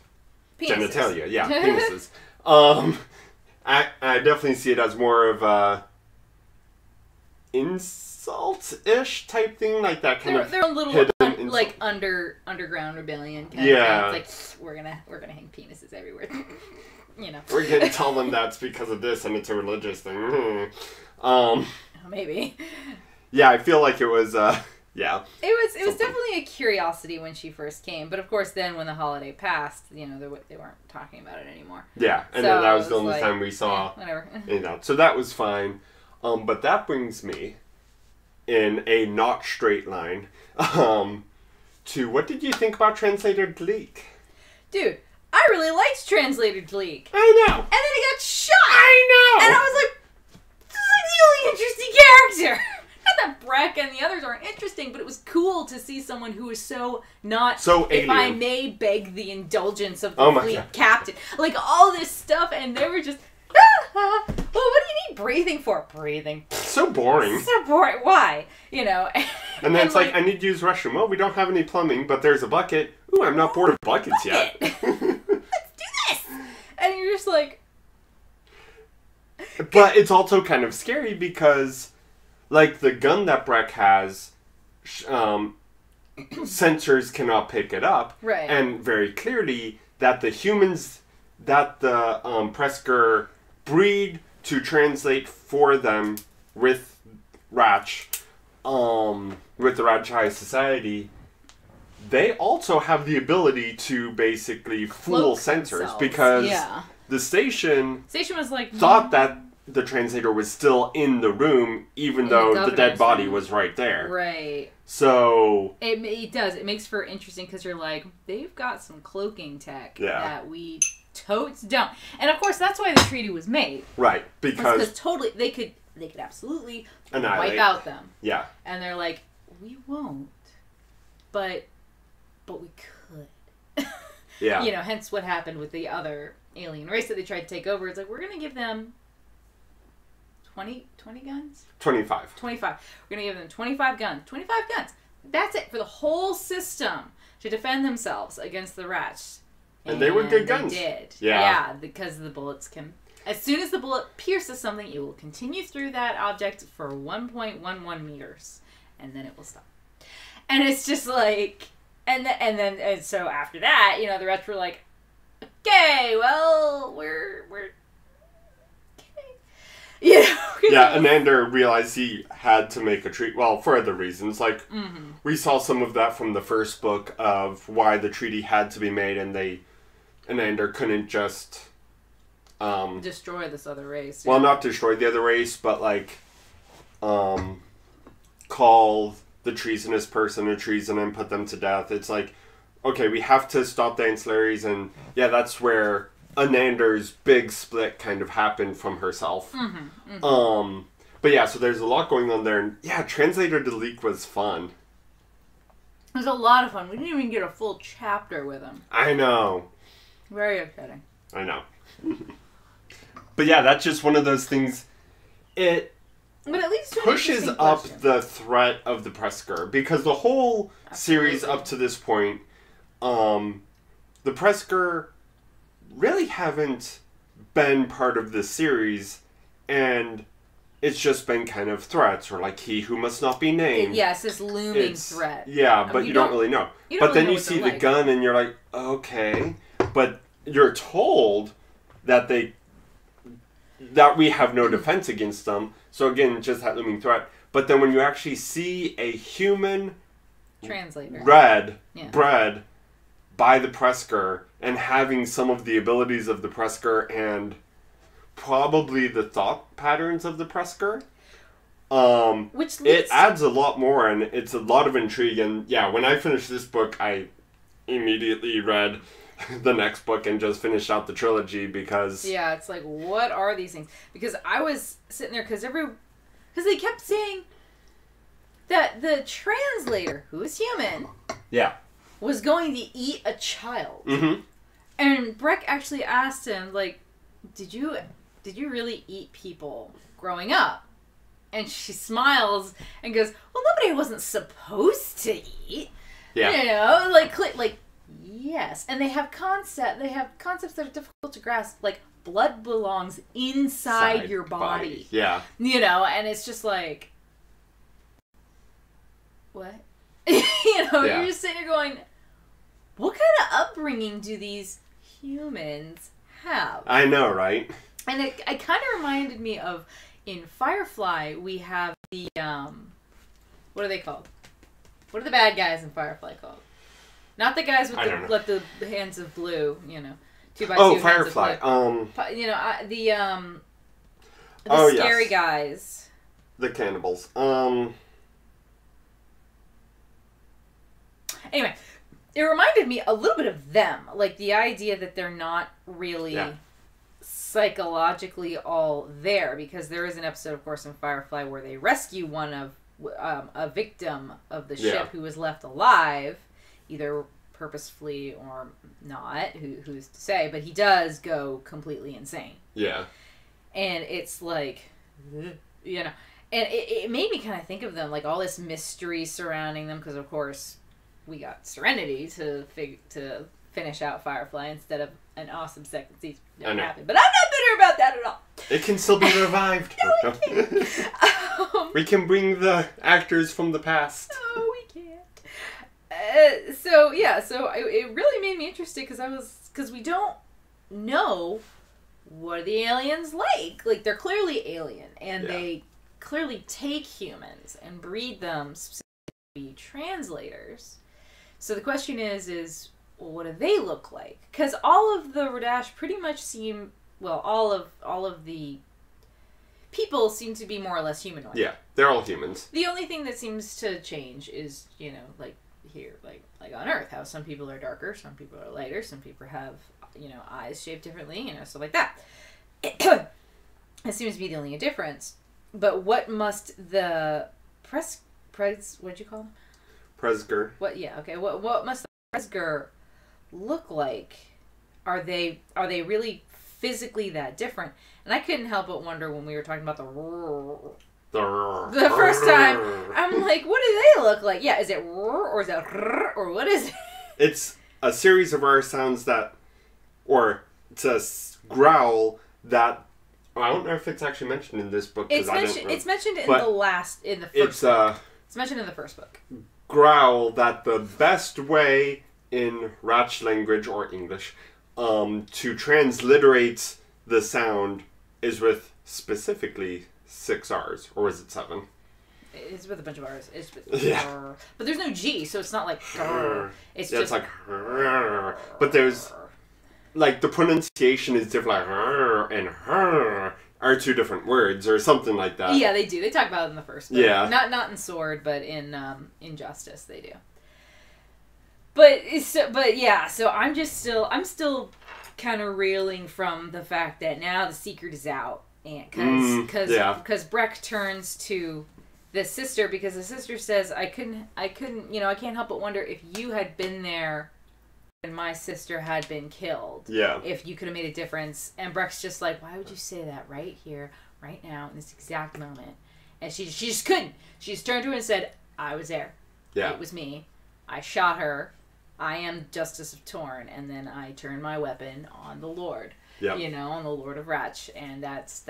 Speaker 2: penises.
Speaker 1: Genitalia. Yeah, penises. I definitely see it as more of a insult-ish type thing, like that kind of
Speaker 2: they're a little underground rebellion kind of thing. It's like, we're gonna hang penises everywhere.
Speaker 1: We're gonna tell them that's because of this and it's a religious thing.
Speaker 2: Maybe.
Speaker 1: Yeah, I feel like it was
Speaker 2: It was definitely a curiosity when she first came, but of course then when the holiday passed, they weren't talking about it anymore.
Speaker 1: Yeah, and then that was the only time we saw
Speaker 2: whatever.
Speaker 1: So that was fine. But that brings me in a not straight line to what did you think about Translator Gleek?
Speaker 2: Dude, I really liked Translator Gleek.
Speaker 1: I know.
Speaker 2: And then he got shot.
Speaker 1: I know.
Speaker 2: And I was like, this is like the only interesting character. Not that Breck and the others aren't interesting, but it was cool to see someone who is so not,
Speaker 1: so
Speaker 2: if
Speaker 1: alien.
Speaker 2: I may beg the indulgence of the fleet captain. Like all this stuff, and they were just, well, what do you need breathing for? Breathing.
Speaker 1: So boring.
Speaker 2: So boring. Why?
Speaker 1: And then it's like, I need to use restroom. Well, we don't have any plumbing, but there's a bucket. Ooh, I'm not bored of buckets yet.
Speaker 2: Let's do this! And you're just like...
Speaker 1: But it's also kind of scary because, like, the gun that Breck has, sensors cannot pick it up.
Speaker 2: Right.
Speaker 1: And very clearly that the humans that the Presker breed to translate for them with Radch, with the Radch High Society, they also have the ability to basically fool sensors because the station
Speaker 2: was like
Speaker 1: thought that the translator was still in the room even though the dead body was right there.
Speaker 2: Right.
Speaker 1: So
Speaker 2: it does. It makes for interesting because you're like, they've got some cloaking tech that we totes don't. And of course that's why the treaty was made.
Speaker 1: Right. Because
Speaker 2: totally they could absolutely
Speaker 1: annihilate.
Speaker 2: wipe out them.
Speaker 1: Yeah.
Speaker 2: And they're like, we won't. But we could.
Speaker 1: Yeah.
Speaker 2: Hence what happened with the other alien race that they tried to take over. It's like, we're going to give them 20 guns?
Speaker 1: 25.
Speaker 2: 25. We're going to give them 25 guns. 25 guns. That's it for the whole system to defend themselves against the Radch.
Speaker 1: And they were good guns.
Speaker 2: They did.
Speaker 1: Yeah.
Speaker 2: Because the bullets can... As soon as the bullet pierces something, it will continue through that object for 1.11 meters. And then it will stop. And it's just like... And so after that, the Radch were like, okay, well, we're okay.
Speaker 1: Yeah, Anander realized he had to make a treaty. Well, for other reasons. Like, we saw some of that from the first book of why the treaty had to be made, and Anander couldn't just...
Speaker 2: destroy this other race.
Speaker 1: Well, not destroy the other race, but, like, call the treasonous person or treason and put them to death. It's like, okay, we have to stop the Ancillaries, and yeah, that's where Anander's big split kind of happened from herself. But yeah, so there's a lot going on there, and yeah, Translator Deleek was fun.
Speaker 2: It was a lot of fun. We didn't even get a full chapter with him.
Speaker 1: I know.
Speaker 2: Very upsetting.
Speaker 1: I know. But yeah, that's just one of those things. It
Speaker 2: but at least
Speaker 1: pushes up the threat of the Presker, because the whole series up to this point, the Presker really haven't been part of the series, and it's just been kind of threats, or like he who must not be named.
Speaker 2: Yes, this looming threat.
Speaker 1: Yeah, but you don't really know. But then you see the gun and you're like, okay. But you're told that we have no defense against them. So again, just that looming threat. But then when you actually see a human
Speaker 2: translator
Speaker 1: bred by the Presker and having some of the abilities of the Presker and probably the thought patterns of the Presker, it adds a lot more, and it's a lot of intrigue. And yeah, when I finished this book, I immediately read the next book and just finished out the trilogy, because
Speaker 2: yeah, it's like, what are these things? Because I was sitting there because they kept saying that the translator, who is human, was going to eat a child. And Breck actually asked him, like, did you really eat people growing up? And she smiles and goes, well, nobody wasn't supposed to eat.
Speaker 1: Yeah.
Speaker 2: You know, like yes. And they have concepts that are difficult to grasp, like blood belongs inside your body.
Speaker 1: Yeah.
Speaker 2: You know, and it's just like, what? You're just sitting there going, what kind of upbringing do these humans have?
Speaker 1: I know, right?
Speaker 2: And it kind of reminded me of, in Firefly, we have the, what are they called? What are the bad guys in Firefly called? Not the guys with the hands of blue, 2x2
Speaker 1: Oh,
Speaker 2: hands
Speaker 1: Firefly.
Speaker 2: Of blue. The scary guys.
Speaker 1: The cannibals.
Speaker 2: Anyway, it reminded me a little bit of them. Like, the idea that they're not really psychologically all there, because there is an episode, of course, in Firefly where they rescue one of a victim of the ship who was left alive, either purposefully or not, who's to say, but he does go completely insane.
Speaker 1: Yeah.
Speaker 2: And it's like, and it made me kind of think of them, like all this mystery surrounding them, because of course we got Serenity to finish out Firefly instead of an awesome second season. Never happened. But I'm not bitter about that at all.
Speaker 1: It can still be revived.
Speaker 2: No, it can't.
Speaker 1: We can bring the actors from the past.
Speaker 2: No, we can't. So it really made me interested, because we don't know what are the aliens like. Like, they're clearly alien, and they clearly take humans and breed them specifically to be translators. So the question is well, what do they look like? Because all of the Radch pretty much seem, well, all of the people seem to be more or less humanoid.
Speaker 1: Yeah, they're all humans.
Speaker 2: The only thing that seems to change is, like here, like on Earth, how some people are darker, some people are lighter, some people have, eyes shaped differently, stuff like that. It seems to be the only difference. But what must the what'd you call them?
Speaker 1: Presker.
Speaker 2: What? Yeah. Okay. What must the Presker look like? Are they really physically that different? And I couldn't help but wonder when we were talking about the first time. I'm like, what do they look like? Yeah, is it or is it or what is it?
Speaker 1: It's a series of R sounds or it's a growl that. I don't know if it's actually mentioned in this book.
Speaker 2: It's mentioned in the first book. It's mentioned in the first book.
Speaker 1: Growl that the best way in Radch language or English to transliterate the sound is with specifically 6 R's, or is it 7?
Speaker 2: It's with a bunch of R's. It's
Speaker 1: yeah.
Speaker 2: But there's no G, so it's not like it's just
Speaker 1: it's like but there's like the pronunciation is different, like and are two different words or something like that.
Speaker 2: Yeah, they do. They talk about it in the first book.
Speaker 1: Yeah.
Speaker 2: Not in Sword, but in Justice they do. But yeah, so I'm still kind of reeling from the fact that now the secret is out, and because Breck turns to the sister because the sister says I couldn't I can't help but wonder if you had been there when my sister had been killed.
Speaker 1: Yeah.
Speaker 2: If you could have made a difference. And Breck's just like, why would you say that right here, right now, in this exact moment? And she just couldn't. She just turned to her and said, I was there.
Speaker 1: Yeah.
Speaker 2: It was me. I shot her. I am Justice of Torn. And then I turned my weapon on the Lord.
Speaker 1: Yeah.
Speaker 2: On the Lord of Radch. And that's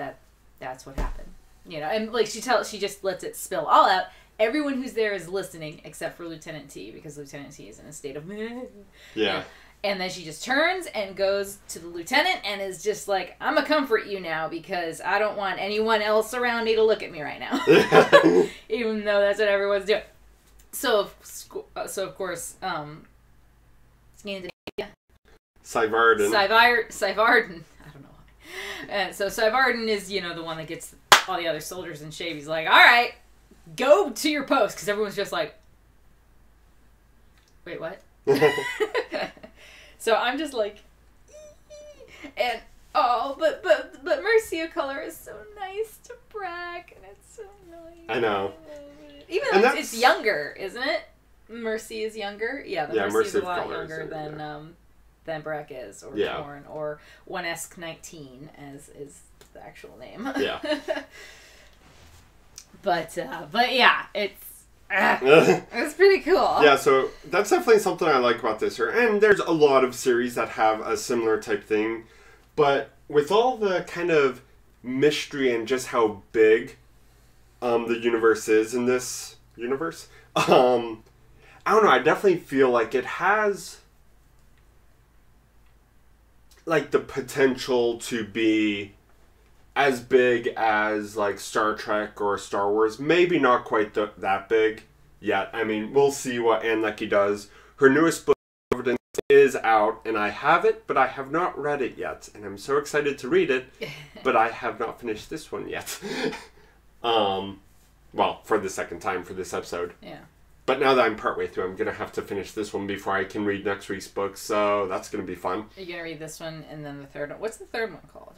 Speaker 2: what happened. And like she just lets it spill all out. Everyone who's there is listening except for Lieutenant T because Lieutenant T is in a state of
Speaker 1: yeah.
Speaker 2: And then she just turns and goes to the lieutenant and is just like, I'm gonna comfort you now because I don't want anyone else around me to look at me right now. Even though that's what everyone's doing. So of course,
Speaker 1: Syvarden.
Speaker 2: I don't know why. And so Syvarden is, the one that gets all the other soldiers in shape. He's like, all right, go to your post. Because everyone's just like, wait, what? So I'm just like, and but Mercia color is so nice to Brack, and it's so nice.
Speaker 1: I know.
Speaker 2: Even though it's younger, isn't it? Mercy is younger. Yeah, Mercy is a lot younger than Brack is, or Torn, or 1ESC19 as is the actual name.
Speaker 1: Yeah.
Speaker 2: But yeah, it's pretty cool.
Speaker 1: Yeah, so that's definitely something I like about this. And there's a lot of series that have a similar type thing. But with all the kind of mystery and just how big the universe is in this universe, I don't know, I definitely feel like it has like the potential to be as big as like Star Trek or Star Wars. Maybe not quite that big yet. I mean, we'll see what Ann Leckie does. Her newest book, Evidence, is out, and I have it, but I have not read it yet. And I'm so excited to read it, but I have not finished this one yet. Well, for the second time for this episode.
Speaker 2: Yeah.
Speaker 1: But now that I'm partway through, I'm going to have to finish this one before I can read next week's book, so that's going to be fun.
Speaker 2: You're going to read this one and then the third one. What's the third one called?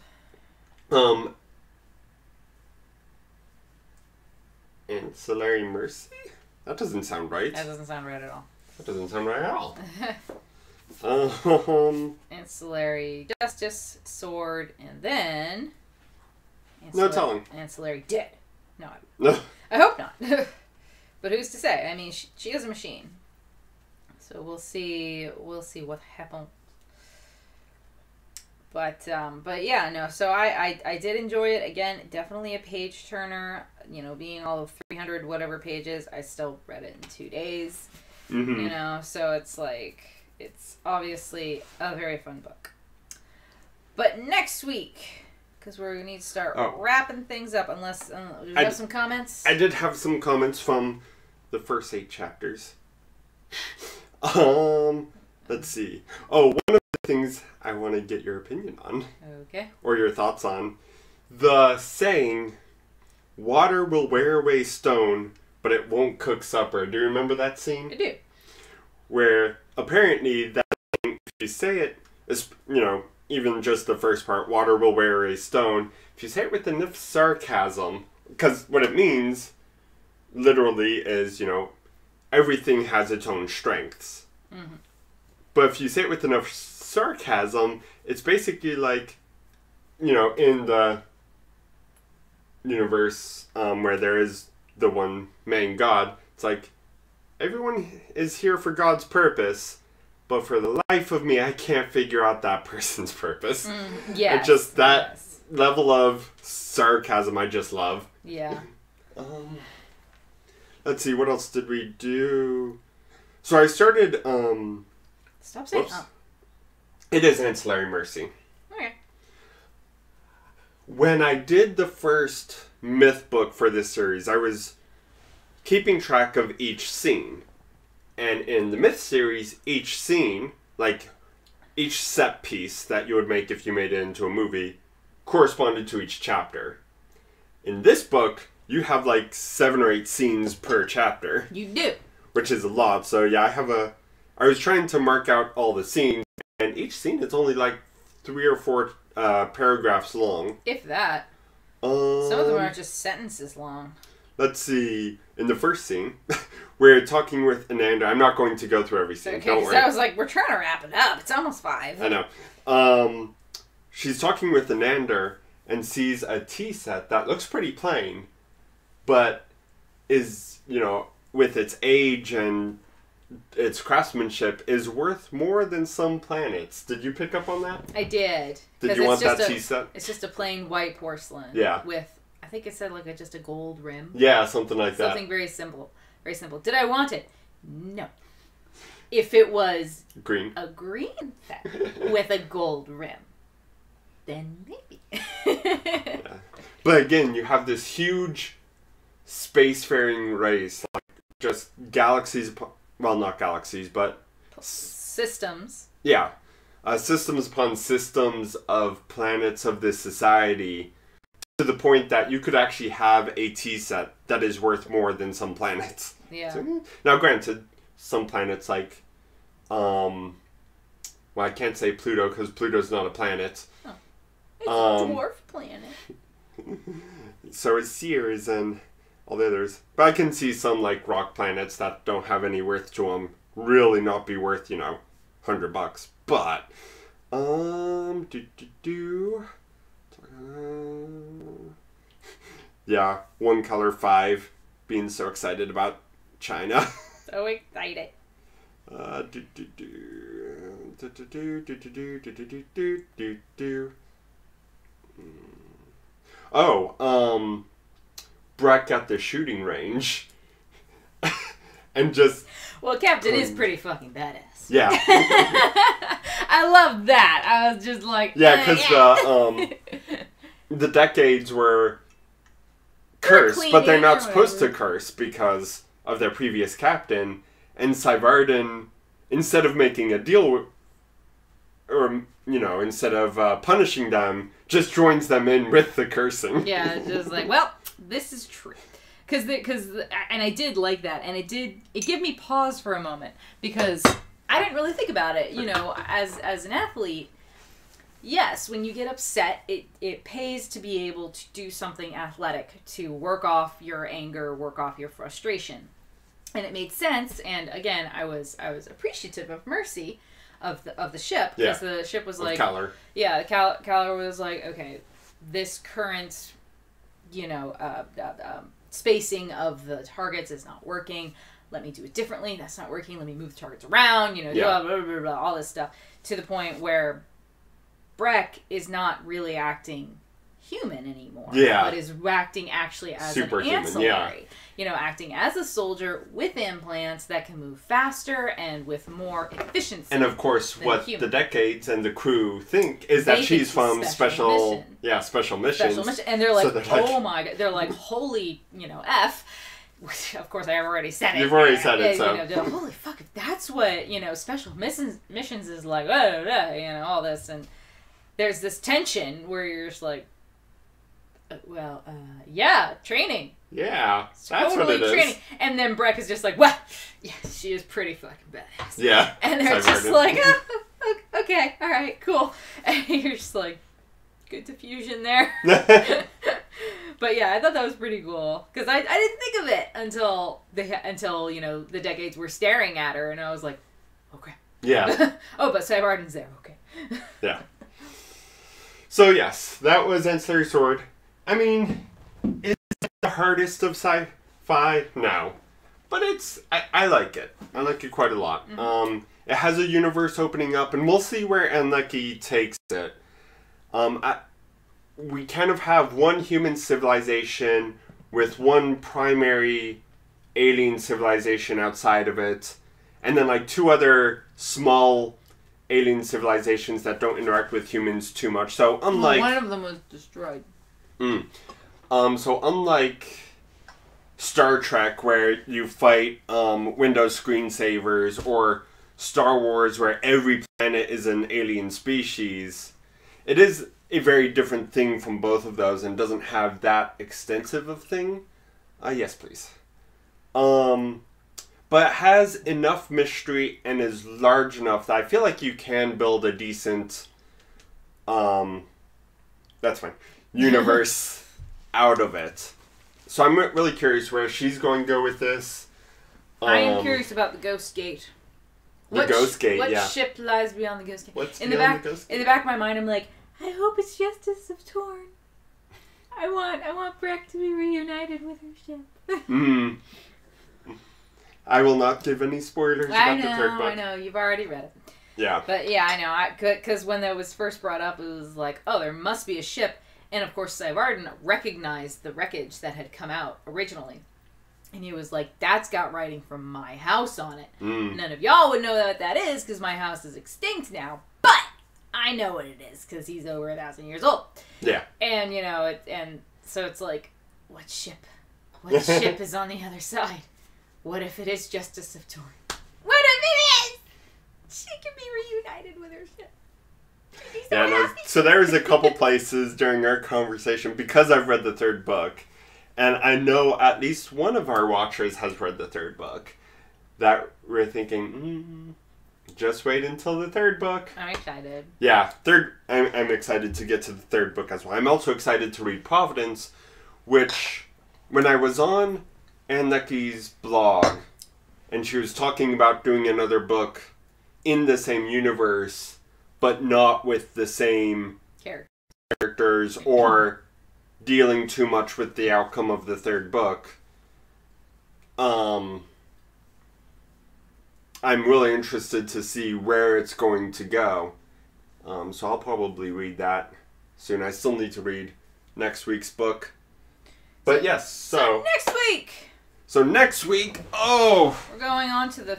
Speaker 1: Ancillary Mercy? That doesn't sound right.
Speaker 2: That doesn't sound right at all.
Speaker 1: That doesn't sound right at all.
Speaker 2: Ancillary Justice, Sword, and then...
Speaker 1: No telling.
Speaker 2: Ancillary Dead.
Speaker 1: No.
Speaker 2: I hope not. But who's to say? I mean, she is a machine. So we'll see what happens. But yeah, no. So I did enjoy it. Again, definitely a page turner. Being all of 300 whatever pages, I still read it in 2 days.
Speaker 1: Mm-hmm.
Speaker 2: So it's like it's obviously a very fun book. But next week, because we need to start wrapping things up. Unless do you have some comments?
Speaker 1: I did have some comments from the first 8 chapters. Let's see. Oh, one of the things I want to get your opinion on.
Speaker 2: Okay.
Speaker 1: Or your thoughts on. The saying, water will wear away stone, but it won't cook supper. Do you remember that scene?
Speaker 2: I do.
Speaker 1: Where apparently that thing, if you say it, is, even just the first part, water will wear away stone, if you say it with enough sarcasm, because what it means, literally, is, everything has its own strengths.
Speaker 2: Mm-hmm.
Speaker 1: But if you say it with enough sarcasm, it's basically like, in the universe where there is the one main God, it's like, everyone is here for God's purpose, but for the life of me, I can't figure out that person's purpose.
Speaker 2: Yes.
Speaker 1: And just that level of sarcasm I just love.
Speaker 2: Yeah.
Speaker 1: Let's see, what else did we do? So I started,
Speaker 2: Stop saying
Speaker 1: It is Ancillary Mercy.
Speaker 2: Okay.
Speaker 1: When I did the first myth book for this series, I was keeping track of each scene. And in the myth series, each scene, like each set piece that you would make if you made it into a movie, corresponded to each chapter. In this book, you have like 7 or 8 scenes per chapter.
Speaker 2: You do.
Speaker 1: Which is a lot. So yeah, I was trying to mark out all the scenes, and each scene is only like 3 or 4 paragraphs long.
Speaker 2: If that. Some of them are just sentences long.
Speaker 1: Let's see. In the first scene, we're talking with Ananda. I'm not going to go through every scene.
Speaker 2: Okay,
Speaker 1: don't worry.
Speaker 2: I was like, we're trying to wrap it up. It's almost 5.
Speaker 1: I know. She's talking with Ananda and sees a tea set that looks pretty plain, but is, with its age and its craftsmanship, is worth more than some planets. Did you pick up on that?
Speaker 2: I did.
Speaker 1: Did you want that tea set?
Speaker 2: It's just a plain white porcelain.
Speaker 1: Yeah.
Speaker 2: With, I think it said just a gold rim.
Speaker 1: Yeah, something like that.
Speaker 2: Something very simple. Very simple. Did I want it? No. If it was
Speaker 1: green,
Speaker 2: a green set with a gold rim, then maybe.
Speaker 1: Yeah. But again, you have this huge spacefaring race, like just galaxies, well, not galaxies, but
Speaker 2: systems.
Speaker 1: Yeah. Systems upon systems of planets of this society, to the point that you could actually have a tea set that is worth more than some planets.
Speaker 2: Yeah.
Speaker 1: So, now, granted, some planets like, well, I can't say Pluto because Pluto's not a planet.
Speaker 2: Oh. It's a dwarf planet.
Speaker 1: So is Sears and all the others. But I can see some like rock planets that don't have any worth to them really not be worth, $100. But, yeah, One Color 5 being so excited about China.
Speaker 2: So excited.
Speaker 1: Breck at the shooting range. And just...
Speaker 2: Well, Captain is pretty fucking badass.
Speaker 1: Yeah.
Speaker 2: I love that. I was just like...
Speaker 1: Yeah, because the decades were cursed, but they're not supposed to curse because of their previous captain. And Syvarden, instead of making a deal or, instead of punishing them, just joins them in with the cursing.
Speaker 2: Yeah, just like, well, this is true. And I did like that, and it gave me pause for a moment, because I didn't really think about it, as an athlete. Yes, when you get upset, it pays to be able to do something athletic, to work off your anger, work off your frustration. And it made sense, and again, I was appreciative of Mercy, of the ship, because the ship was like...
Speaker 1: Kalar.
Speaker 2: Yeah, Kalar was like, okay, this current, spacing of the targets is not working. Let me do it differently. That's not working. Let me move the targets around, blah, blah, blah, blah, all this stuff. To the point where Breck is not really acting human anymore.
Speaker 1: Yeah.
Speaker 2: But is acting actually as
Speaker 1: Superhuman,
Speaker 2: an ancillary. Acting as a soldier with implants that can move faster and with more efficiency.
Speaker 1: And of course, what the decades and the crew think is that she's from special missions.
Speaker 2: Special mission. And they're like, oh my God. They're like, holy, F. Which, of course, I already said it.
Speaker 1: You've already said it, so.
Speaker 2: They're like, holy fuck, if that's what, special missions is like, all this. And there's this tension where you're just like, yeah, training.
Speaker 1: Yeah, that's totally what it
Speaker 2: training.
Speaker 1: is.
Speaker 2: And then Breck is just like, well, yeah, she is pretty fucking badass.
Speaker 1: Yeah.
Speaker 2: And they're just like, okay, all right, cool. And you're just like, good diffusion there. But yeah, I thought that was pretty cool, because I didn't think of it until the decades were staring at her, and I was like, okay.
Speaker 1: Yeah.
Speaker 2: Oh, but Syvarden's there. Okay.
Speaker 1: Yeah. So yes, that was Ancillary Sword. I mean, is it the hardest of sci-fi? No. But I like it. I like it quite a lot. Mm-hmm. It has a universe opening up, and we'll see where Ann Leckie takes it. We kind of have one human civilization with one primary alien civilization outside of it, and then like 2 other small alien civilizations that don't interact with humans too much. So unlike...
Speaker 2: one of them was destroyed.
Speaker 1: So unlike Star Trek, where you fight Windows screensavers, or Star Wars, where every planet is an alien species, it is a very different thing from both of those and doesn't have that extensive of thing. Yes, please. But it has enough mystery and is large enough that I feel like you can build a decent, that's fine, universe out of it. So I'm really curious where she's going to go with this.
Speaker 2: I am curious about the Ghost Gate.
Speaker 1: Ghost Gate,
Speaker 2: what
Speaker 1: yeah.
Speaker 2: What ship lies beyond the Ghost Gate?
Speaker 1: What's
Speaker 2: in
Speaker 1: beyond the Ghost Gate?
Speaker 2: In the back of my mind, I'm like, I hope it's Justice of Torn. I want Breck to be reunited with her ship.
Speaker 1: I will not give any spoilers about the third book.
Speaker 2: I know. You've already read it.
Speaker 1: Yeah.
Speaker 2: But yeah, I know. Because when that was first brought up, it was like, oh, there must be a ship. And of course, Syvarden recognized the wreckage that had come out originally. And he was like, that's got writing from my house on it. None of y'all would know what that is because my house is extinct now. But I know what it is because he's over 1,000 years old. Yeah. And, you know, and so it's like, what ship? What ship is on the other side? What if it is Justice of Torn? What if it is? She can be reunited with her ship.
Speaker 1: So there's a couple places during our conversation, because I've read the third book, and I know at least one of our watchers has read the third book, that we're thinking, just wait until the third book.
Speaker 2: I'm excited.
Speaker 1: Yeah, I'm excited to get to the third book as well. I'm also excited to read Providence, which, when I was on Ann Leckie's blog, and she was talking about doing another book in the same universe, but not with the same characters or dealing too much with the outcome of the third book. I'm really interested to see where it's going to go. So I'll probably read that soon. I still need to read next week's book. But yes, so next week, we're
Speaker 2: going on to the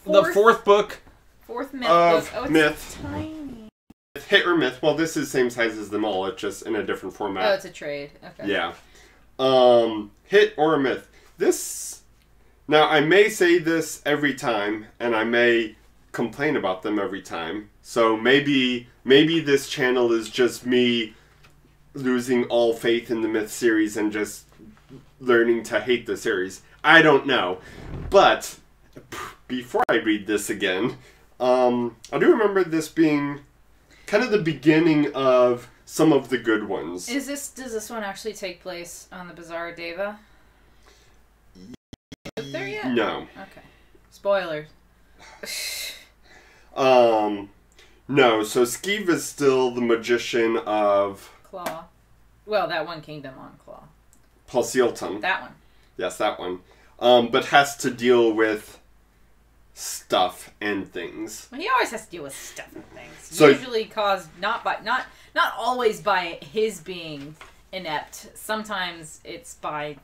Speaker 1: fourth book.
Speaker 2: Fourth myth
Speaker 1: of
Speaker 2: book.
Speaker 1: Myth.
Speaker 2: Tiny.
Speaker 1: Hit or Myth. Well, this is the same size as them all. It's just in a different format.
Speaker 2: Oh, it's a trade. Okay.
Speaker 1: Yeah. Hit or Myth. This... Now, I may say this every time, and I may complain about them every time. So maybe this channel is just me losing all faith in the Myth series and just learning to hate the series. I don't know. But before I read this again, I do remember this being kind of the beginning of some of the good ones.
Speaker 2: Does this one actually take place on the Bazaar Deva? Is there yet?
Speaker 1: No.
Speaker 2: Okay. Spoilers.
Speaker 1: No, so Skeev is still the magician of...
Speaker 2: Claw. Well, that one kingdom on Claw.
Speaker 1: Palsealton.
Speaker 2: That one.
Speaker 1: Yes, that one. But has to deal with stuff and things.
Speaker 2: Well, he always has to deal with stuff and things.
Speaker 1: So,
Speaker 2: usually caused not always by his being inept. Sometimes it's by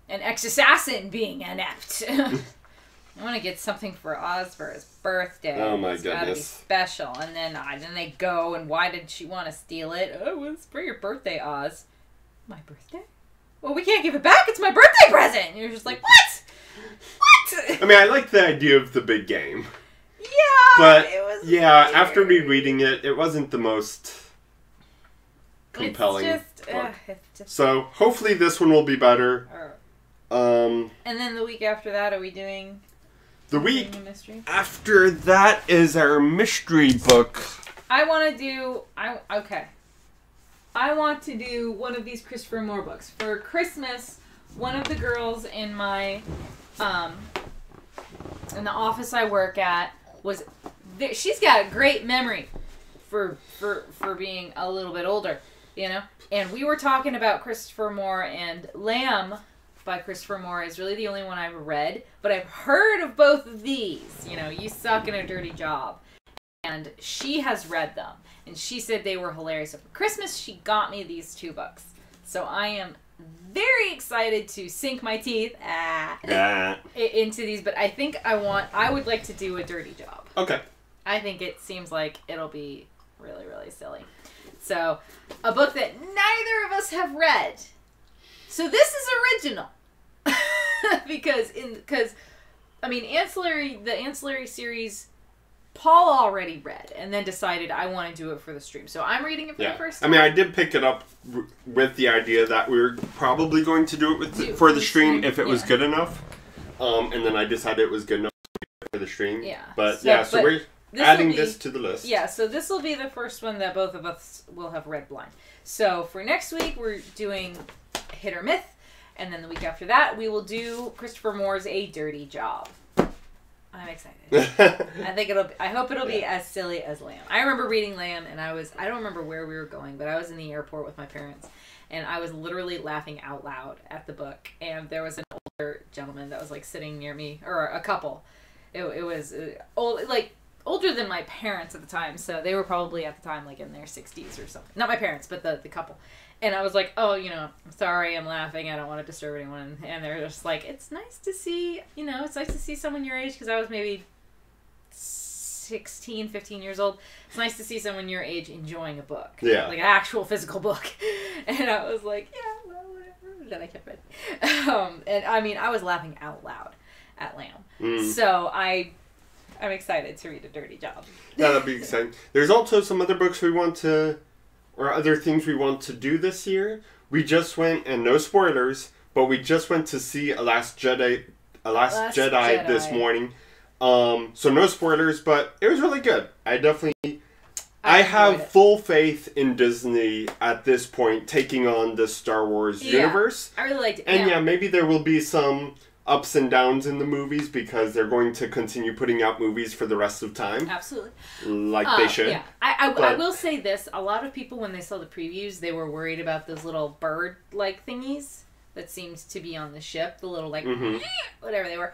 Speaker 2: an ex-assassin being inept. I want to get something for Oz for his birthday.
Speaker 1: Oh my
Speaker 2: it's
Speaker 1: goodness.
Speaker 2: Gotta be special. And then they go, and why did she want to steal it? Oh, it's for your birthday, Oz. My birthday? Well, we can't give it back. It's my birthday present. And you're just like, what? What?
Speaker 1: I mean, I like the idea of the big game.
Speaker 2: Yeah,
Speaker 1: but
Speaker 2: it was
Speaker 1: weird. After rereading it, it wasn't the most compelling.
Speaker 2: It's just...
Speaker 1: So, hopefully this one will be better.
Speaker 2: And then the week after that, are we doing...
Speaker 1: The week after that is our mystery book.
Speaker 2: I want to do one of these Christopher Moore books. For Christmas, one of the girls in my in the office I work at was there. She's got a great memory for being a little bit older, you know. And we were talking about Christopher Moore, and Lamb by Christopher Moore is really the only one I've read, but I've heard of both of these. You know, You Suck in a Dirty Job. And she has read them, and she said they were hilarious. So for Christmas, she got me these two books. So I am very excited to sink my teeth into these, but I think I would like to do A Dirty Job.
Speaker 1: Okay.
Speaker 2: I think it seems like it'll be really, really silly. So, a book that neither of us have read. So this is original. because the Ancillary series Paul already read and then decided I want to do it for the stream. So I'm reading it for the first time.
Speaker 1: I mean, I did pick it up with the idea that we were probably going to do it for the stream if it was good enough. And then I decided it was good enough for the stream.
Speaker 2: Yeah.
Speaker 1: But so we're adding this to the list.
Speaker 2: Yeah, so this will be the first one that both of us will have read blind. So for next week, we're doing Hit or Myth. And then the week after that, we will do Christopher Moore's A Dirty Job. I'm excited. I hope it'll be as silly as Lamb. I remember reading Lamb, and I don't remember where we were going, but I was in the airport with my parents, and I was literally laughing out loud at the book. And there was an older gentleman that was like sitting near me, or a couple. It was old, like older than my parents at the time, so they were probably at the time like in their 60s or something. Not my parents, but the couple. And I was like, oh, I'm sorry, I'm laughing, I don't want to disturb anyone. And they're just like, it's nice to see, it's nice to see someone your age, because I was maybe 16, 15 years old. It's nice to see someone your age enjoying a book.
Speaker 1: Yeah.
Speaker 2: Like an actual physical book. And I was like, yeah, well, whatever. Then I kept reading. And I mean, I was laughing out loud at Lamb. So I'm excited to read A Dirty Job.
Speaker 1: Yeah, that'd be exciting. There's also some other books or other things we want to do this year. We just went, and no spoilers, but we just went to see A Last Jedi this morning. So no spoilers, but it was really good. I have full faith in Disney at this point taking on the Star Wars universe.
Speaker 2: I really liked it.
Speaker 1: And maybe there will be some ups and downs in the movies because they're going to continue putting out movies for the rest of time.
Speaker 2: Absolutely.
Speaker 1: Like they should.
Speaker 2: Yeah. I will say this. A lot of people, when they saw the previews, they were worried about those little bird-like thingies that seems to be on the ship. The little, whatever they were.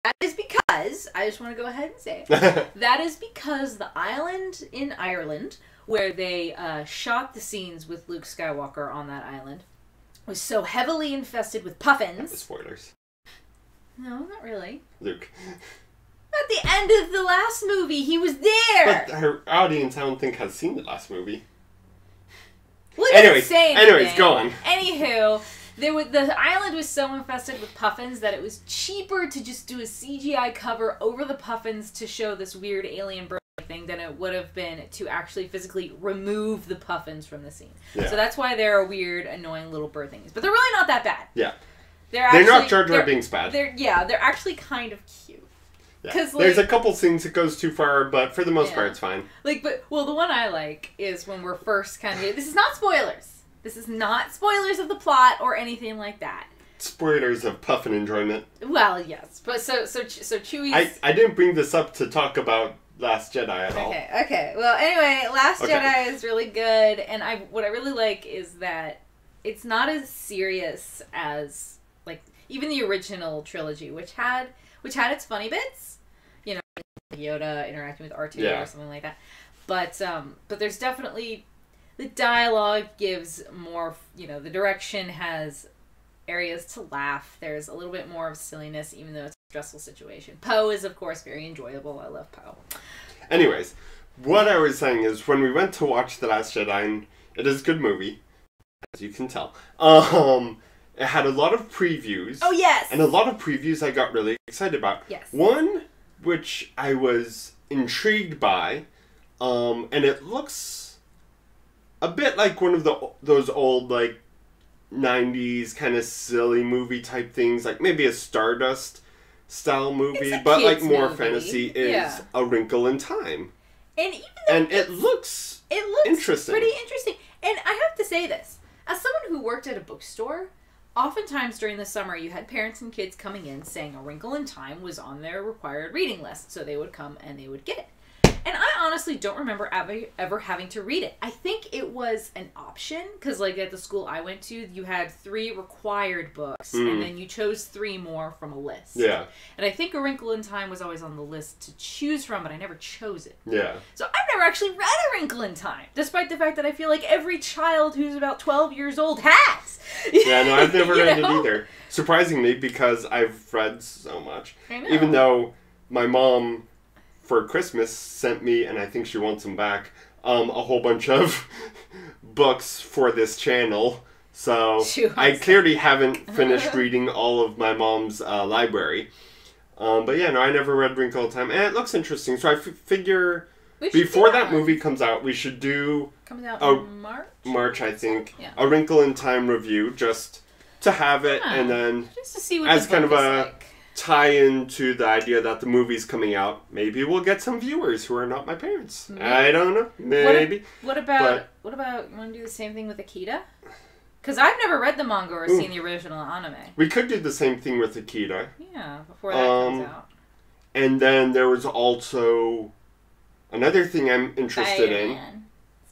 Speaker 2: That is because, I just want to go ahead and say it, that is because the island in Ireland, where they shot the scenes with Luke Skywalker on that island, was so heavily infested with puffins.
Speaker 1: Spoilers.
Speaker 2: No, not really.
Speaker 1: Luke.
Speaker 2: At the end of the last movie, he was there!
Speaker 1: But her audience, I don't think, has seen the last movie.
Speaker 2: Well, anyways,
Speaker 1: go on.
Speaker 2: Anywho, the island was so infested with puffins that it was cheaper to just do a CGI cover over the puffins to show this weird alien bird thing than it would have been to actually physically remove the puffins from the scene. Yeah. So that's why they're weird, annoying little bird things. But they're really not that bad.
Speaker 1: Yeah. They're not Jar Jar Binks bad.
Speaker 2: They're actually kind of cute.
Speaker 1: Yeah. There's a couple scenes that goes too far, but for the most part, it's fine.
Speaker 2: The one I like is when we're first kind of... This is not spoilers. This is not spoilers of the plot or anything like that.
Speaker 1: Spoilers of puffin enjoyment.
Speaker 2: Well, yes. But so Chewie's...
Speaker 1: I didn't bring this up to talk about Last Jedi at all.
Speaker 2: Okay. Well, anyway, Last Jedi is really good, and what I really like is that it's not as serious as even the original trilogy, which had its funny bits, Yoda interacting with R2 or something like that. But there's definitely the dialogue gives more. The direction has areas to laugh. There's a little bit more of silliness, even though it's a stressful situation. Poe is, of course, very enjoyable. I love Poe.
Speaker 1: Anyways, what I was saying is when we went to watch The Last Jedi, and it is a good movie, as you can tell. It had a lot of previews.
Speaker 2: Oh, yes!
Speaker 1: And a lot of previews I got really excited about.
Speaker 2: Yes.
Speaker 1: One, which I was intrigued by, and it looks a bit like one of those old, 90s kind of silly movie type things, like maybe a Stardust style movie, but more
Speaker 2: movie.
Speaker 1: Fantasy is A Wrinkle in Time.
Speaker 2: And
Speaker 1: it looks interesting.
Speaker 2: Pretty interesting. And I have to say this, as someone who worked at a bookstore, oftentimes during the summer you had parents and kids coming in saying A Wrinkle in Time was on their required reading list, so they would come and they would get it. And I honestly don't remember ever having to read it. I think it was an option, because at the school I went to, you had 3 required books, and then you chose 3 more from a list.
Speaker 1: Yeah.
Speaker 2: And I think A Wrinkle in Time was always on the list to choose from, but I never chose it.
Speaker 1: Yeah.
Speaker 2: So I've never actually read A Wrinkle in Time, despite the fact that I feel like every child who's about 12 years old has.
Speaker 1: Yeah, no, I've never read it either. Surprisingly, because I've read so much.
Speaker 2: I know.
Speaker 1: Even though my mom, for Christmas, sent me, and I think she wants them back, a whole bunch of books for this channel. So I clearly haven't finished reading all of my mom's library. But yeah, no, I never read Wrinkle in Time, and it looks interesting. So I figure
Speaker 2: We should
Speaker 1: before
Speaker 2: do
Speaker 1: that
Speaker 2: one.
Speaker 1: movie comes out, we should do
Speaker 2: Comes out
Speaker 1: a
Speaker 2: in March.
Speaker 1: March, I think,
Speaker 2: Yeah.
Speaker 1: a Wrinkle in Time review, just to have it,
Speaker 2: Yeah.
Speaker 1: and then
Speaker 2: Just to see what
Speaker 1: as
Speaker 2: the
Speaker 1: kind
Speaker 2: book
Speaker 1: of
Speaker 2: is
Speaker 1: a
Speaker 2: like.
Speaker 1: tie into the idea that the movie's coming out. Maybe we'll get some viewers who are not my parents.
Speaker 2: Maybe.
Speaker 1: I don't know. Maybe.
Speaker 2: What about you want to do the same thing with Akita? Because I've never read the manga or seen the original anime.
Speaker 1: We could do the same thing with Akita.
Speaker 2: Yeah, before that comes out.
Speaker 1: And then there was also another thing I'm interested in.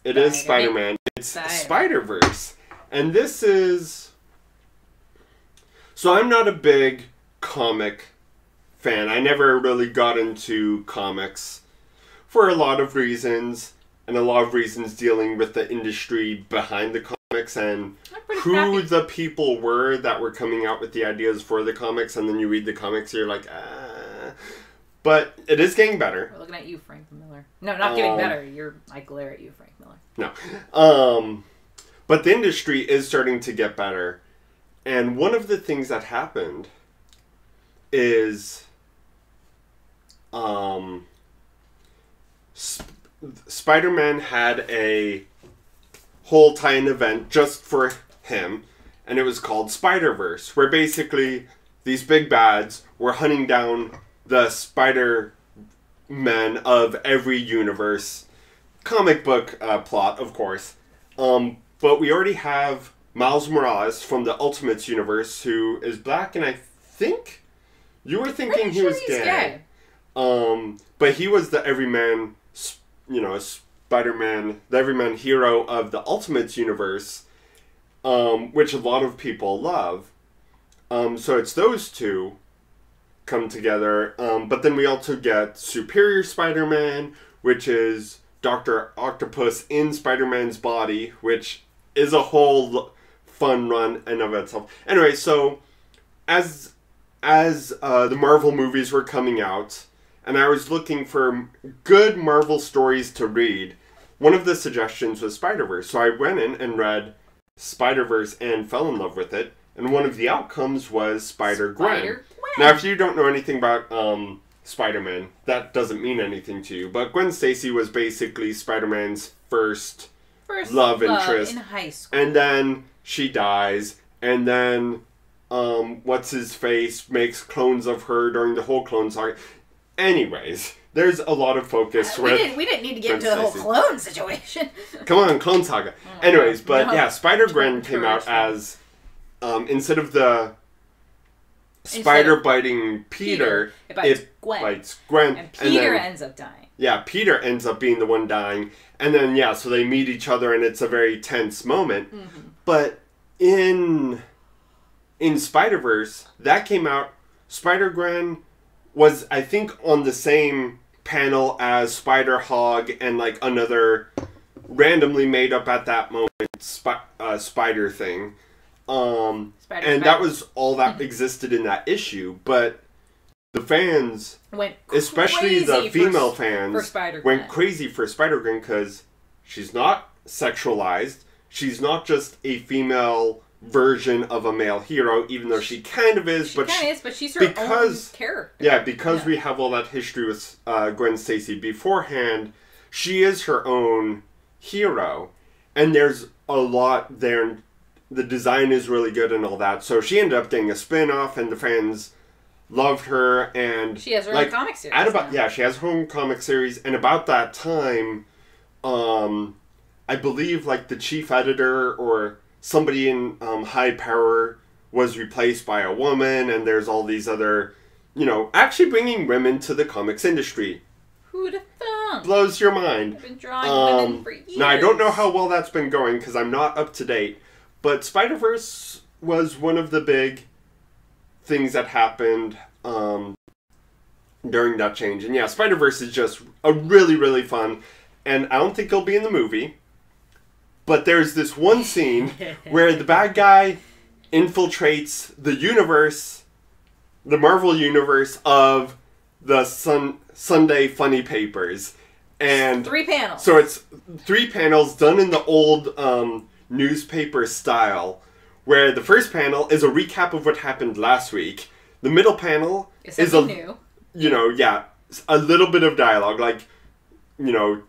Speaker 1: It is Spider-Man. It's Spider-Verse. And this is... So I'm not a big comic fan. I never really got into comics for a lot of reasons. And a lot of reasons dealing with the industry behind the comics and who the people were that were coming out with the ideas for the comics. And then you read the comics, you're like, ah... But it is getting better.
Speaker 2: We're looking at you, Frank Miller. No, not getting better. I glare at you, Frank Miller.
Speaker 1: No. But the industry is starting to get better. And one of the things that happened is Spider-Man had a whole tie-in event just for him. And it was called Spider-Verse, where basically these big bads were hunting down the Spider-Men of every universe. Comic book plot, of course. But we already have Miles Morales from the Ultimates universe, who is black, and I think you were thinking he was gay. But he was the everyman, Spider-Man, the everyman hero of the Ultimates universe, which a lot of people love. So it's those two come together. But then we also get Superior Spider-Man, which is Dr. Octopus in Spider-Man's body, which is a whole fun run in of itself. Anyway, so as the Marvel movies were coming out, and I was looking for good Marvel stories to read, one of the suggestions was Spider-Verse. So I went in and read Spider-Verse and fell in love with it. And one of the outcomes was Spider-Gwen. Now, if you don't know anything about Spider-Man, that doesn't mean anything to you. But Gwen Stacy was basically Spider-Man's first love interest.
Speaker 2: In high school.
Speaker 1: And then she dies. And then What's-His-Face makes clones of her during the whole clone saga. Anyways, there's a lot of focus with...
Speaker 2: We didn't need to get into the whole clone situation.
Speaker 1: Come on, Clone Saga. Anyways, but yeah, Spider-Gwen came out as... instead of the spider biting Peter, it bites Gwen.
Speaker 2: And Peter ends up dying.
Speaker 1: Yeah, Peter ends up being the one dying. And then, yeah, so they meet each other and it's a very tense moment. Mm-hmm. But in Spider-Verse, that came out, Spider-Gwen was, I think, on the same panel as Spider-Hog and, like, another randomly made up at that moment spider thing. And that was all that existed in that issue, but the fans, especially the female fans, went crazy for Spider-Gwen because she's not sexualized. She's not just a female version of a male hero, even though she kind of is. But she's her own character. Yeah, because we have all that history with Gwen Stacy beforehand, she is her own hero. And there's a lot there. The design is really good and all that. So she ended up getting a spin-off, and the fans loved her. And
Speaker 2: she has her own comic series.
Speaker 1: She has her own comic series. And about that time, I believe like the chief editor or somebody in high power was replaced by a woman, and there's all these other, actually bringing women to the comics industry.
Speaker 2: Who'd have thought?
Speaker 1: Blows your mind.
Speaker 2: I've been drawing women for years.
Speaker 1: Now, I don't know how well that's been going because I'm not up to date. But Spider-Verse was one of the big things that happened during that change. And yeah, Spider-Verse is just a really, really fun. And I don't think it'll be in the movie. But there's this one scene where the bad guy infiltrates the universe, the Marvel universe of the Sunday Funny Papers. And
Speaker 2: 3 panels.
Speaker 1: So it's 3 panels done in the old... newspaper style, where the first panel is a recap of what happened last week. The middle panel
Speaker 2: is something new.
Speaker 1: You know, yeah, a little bit of dialogue, like, you know,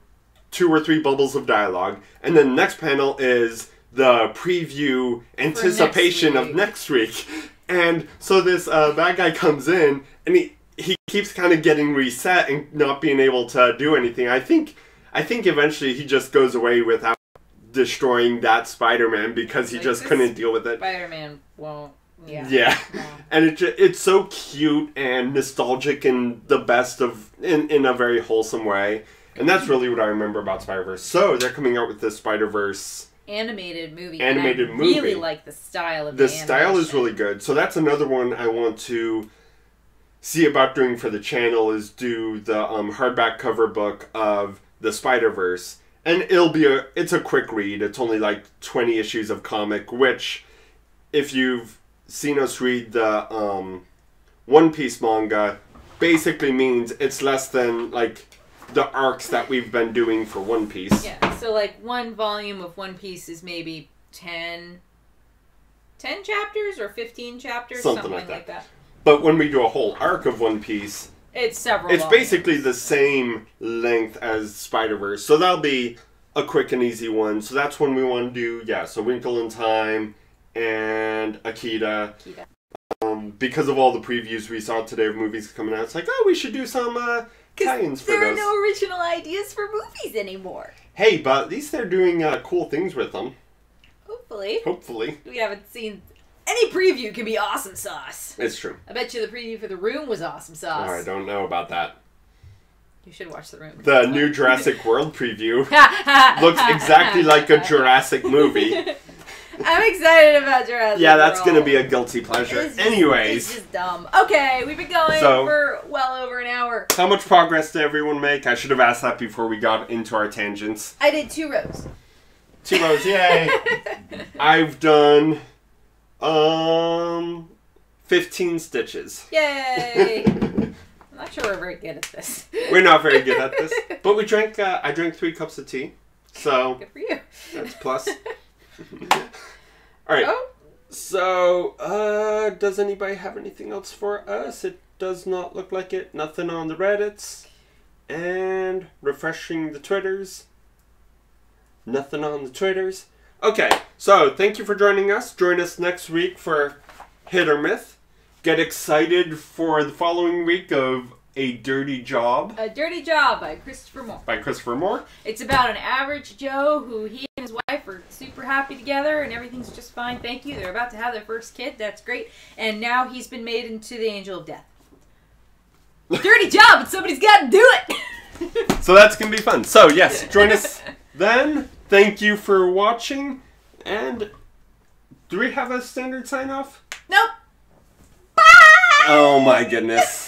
Speaker 1: 2 or 3 bubbles of dialogue. And then the next panel is the preview anticipation of next week. And so this bad guy comes in, and he keeps kind of getting reset and not being able to do anything. I think eventually he just goes away without destroying that Spider-Man because he just couldn't deal with it.
Speaker 2: Spider-Man won't. Yeah.
Speaker 1: Yeah. And it's so cute and nostalgic in the best of in a very wholesome way. And that's really what I remember about Spider-Verse. So they're coming out with this Spider-Verse
Speaker 2: animated movie.
Speaker 1: I
Speaker 2: really like the style of
Speaker 1: the style is really good. So that's another one I want to see about doing for the channel, is do the hardback cover book of the Spider-Verse. And it's a quick read. It's only like 20 issues of comic, which if you've seen us read the One Piece manga, basically means it's less than like the arcs that we've been doing for One Piece.
Speaker 2: Yeah, so like one volume of One Piece is maybe 10 chapters or 15 chapters, something like that.
Speaker 1: But when we do a whole arc of One Piece,
Speaker 2: it's several
Speaker 1: It's
Speaker 2: volumes.
Speaker 1: basically the same length as Spider-Verse. So that'll be a quick and easy one. So that's when we want to do, so Wrinkle in Time and Akita. Because of all the previews we saw today of movies coming out, it's like, oh, we should do some tie-ins for those.
Speaker 2: There are no original ideas for movies anymore.
Speaker 1: Hey, but at least they're doing cool things with them.
Speaker 2: Hopefully. We haven't seen... Any preview can be awesome sauce.
Speaker 1: It's true.
Speaker 2: I bet you the preview for The Room was awesome sauce.
Speaker 1: Oh, I don't know about that.
Speaker 2: You should watch The Room.
Speaker 1: The new Jurassic World preview looks exactly like a Jurassic movie.
Speaker 2: I'm excited about Jurassic
Speaker 1: Yeah, that's
Speaker 2: World.
Speaker 1: going to be a guilty pleasure. Anyways.
Speaker 2: It's just dumb. Okay, we've been going for well over an hour.
Speaker 1: How much progress did everyone make? I should have asked that before we got into our tangents.
Speaker 2: I did 2 rows.
Speaker 1: 2 rows, yay! I've done 15 stitches.
Speaker 2: Yay! I'm not sure we're very good at this.
Speaker 1: We're not very good at this. But we drank, I drank 3 cups of tea. So,
Speaker 2: good for you.
Speaker 1: That's plus. Alright. Oh. So, does anybody have anything else for us? It does not look like it. Nothing on the Reddits. And refreshing the Twitters. Nothing on the Twitters. Okay, so thank you for joining us. Join us next week for Hit or Myth. Get excited for the following week of A Dirty Job.
Speaker 2: A Dirty Job by Christopher Moore. It's about an average Joe who he and his wife are super happy together and everything's just fine. Thank you. They're about to have their first kid. That's great. And now he's been made into the Angel of Death. Dirty job, but somebody's got to do it.
Speaker 1: So that's going to be fun. So yes, join us then. Thank you for watching. And do we have a standard sign off?
Speaker 2: Nope. Bye.
Speaker 1: Oh my goodness.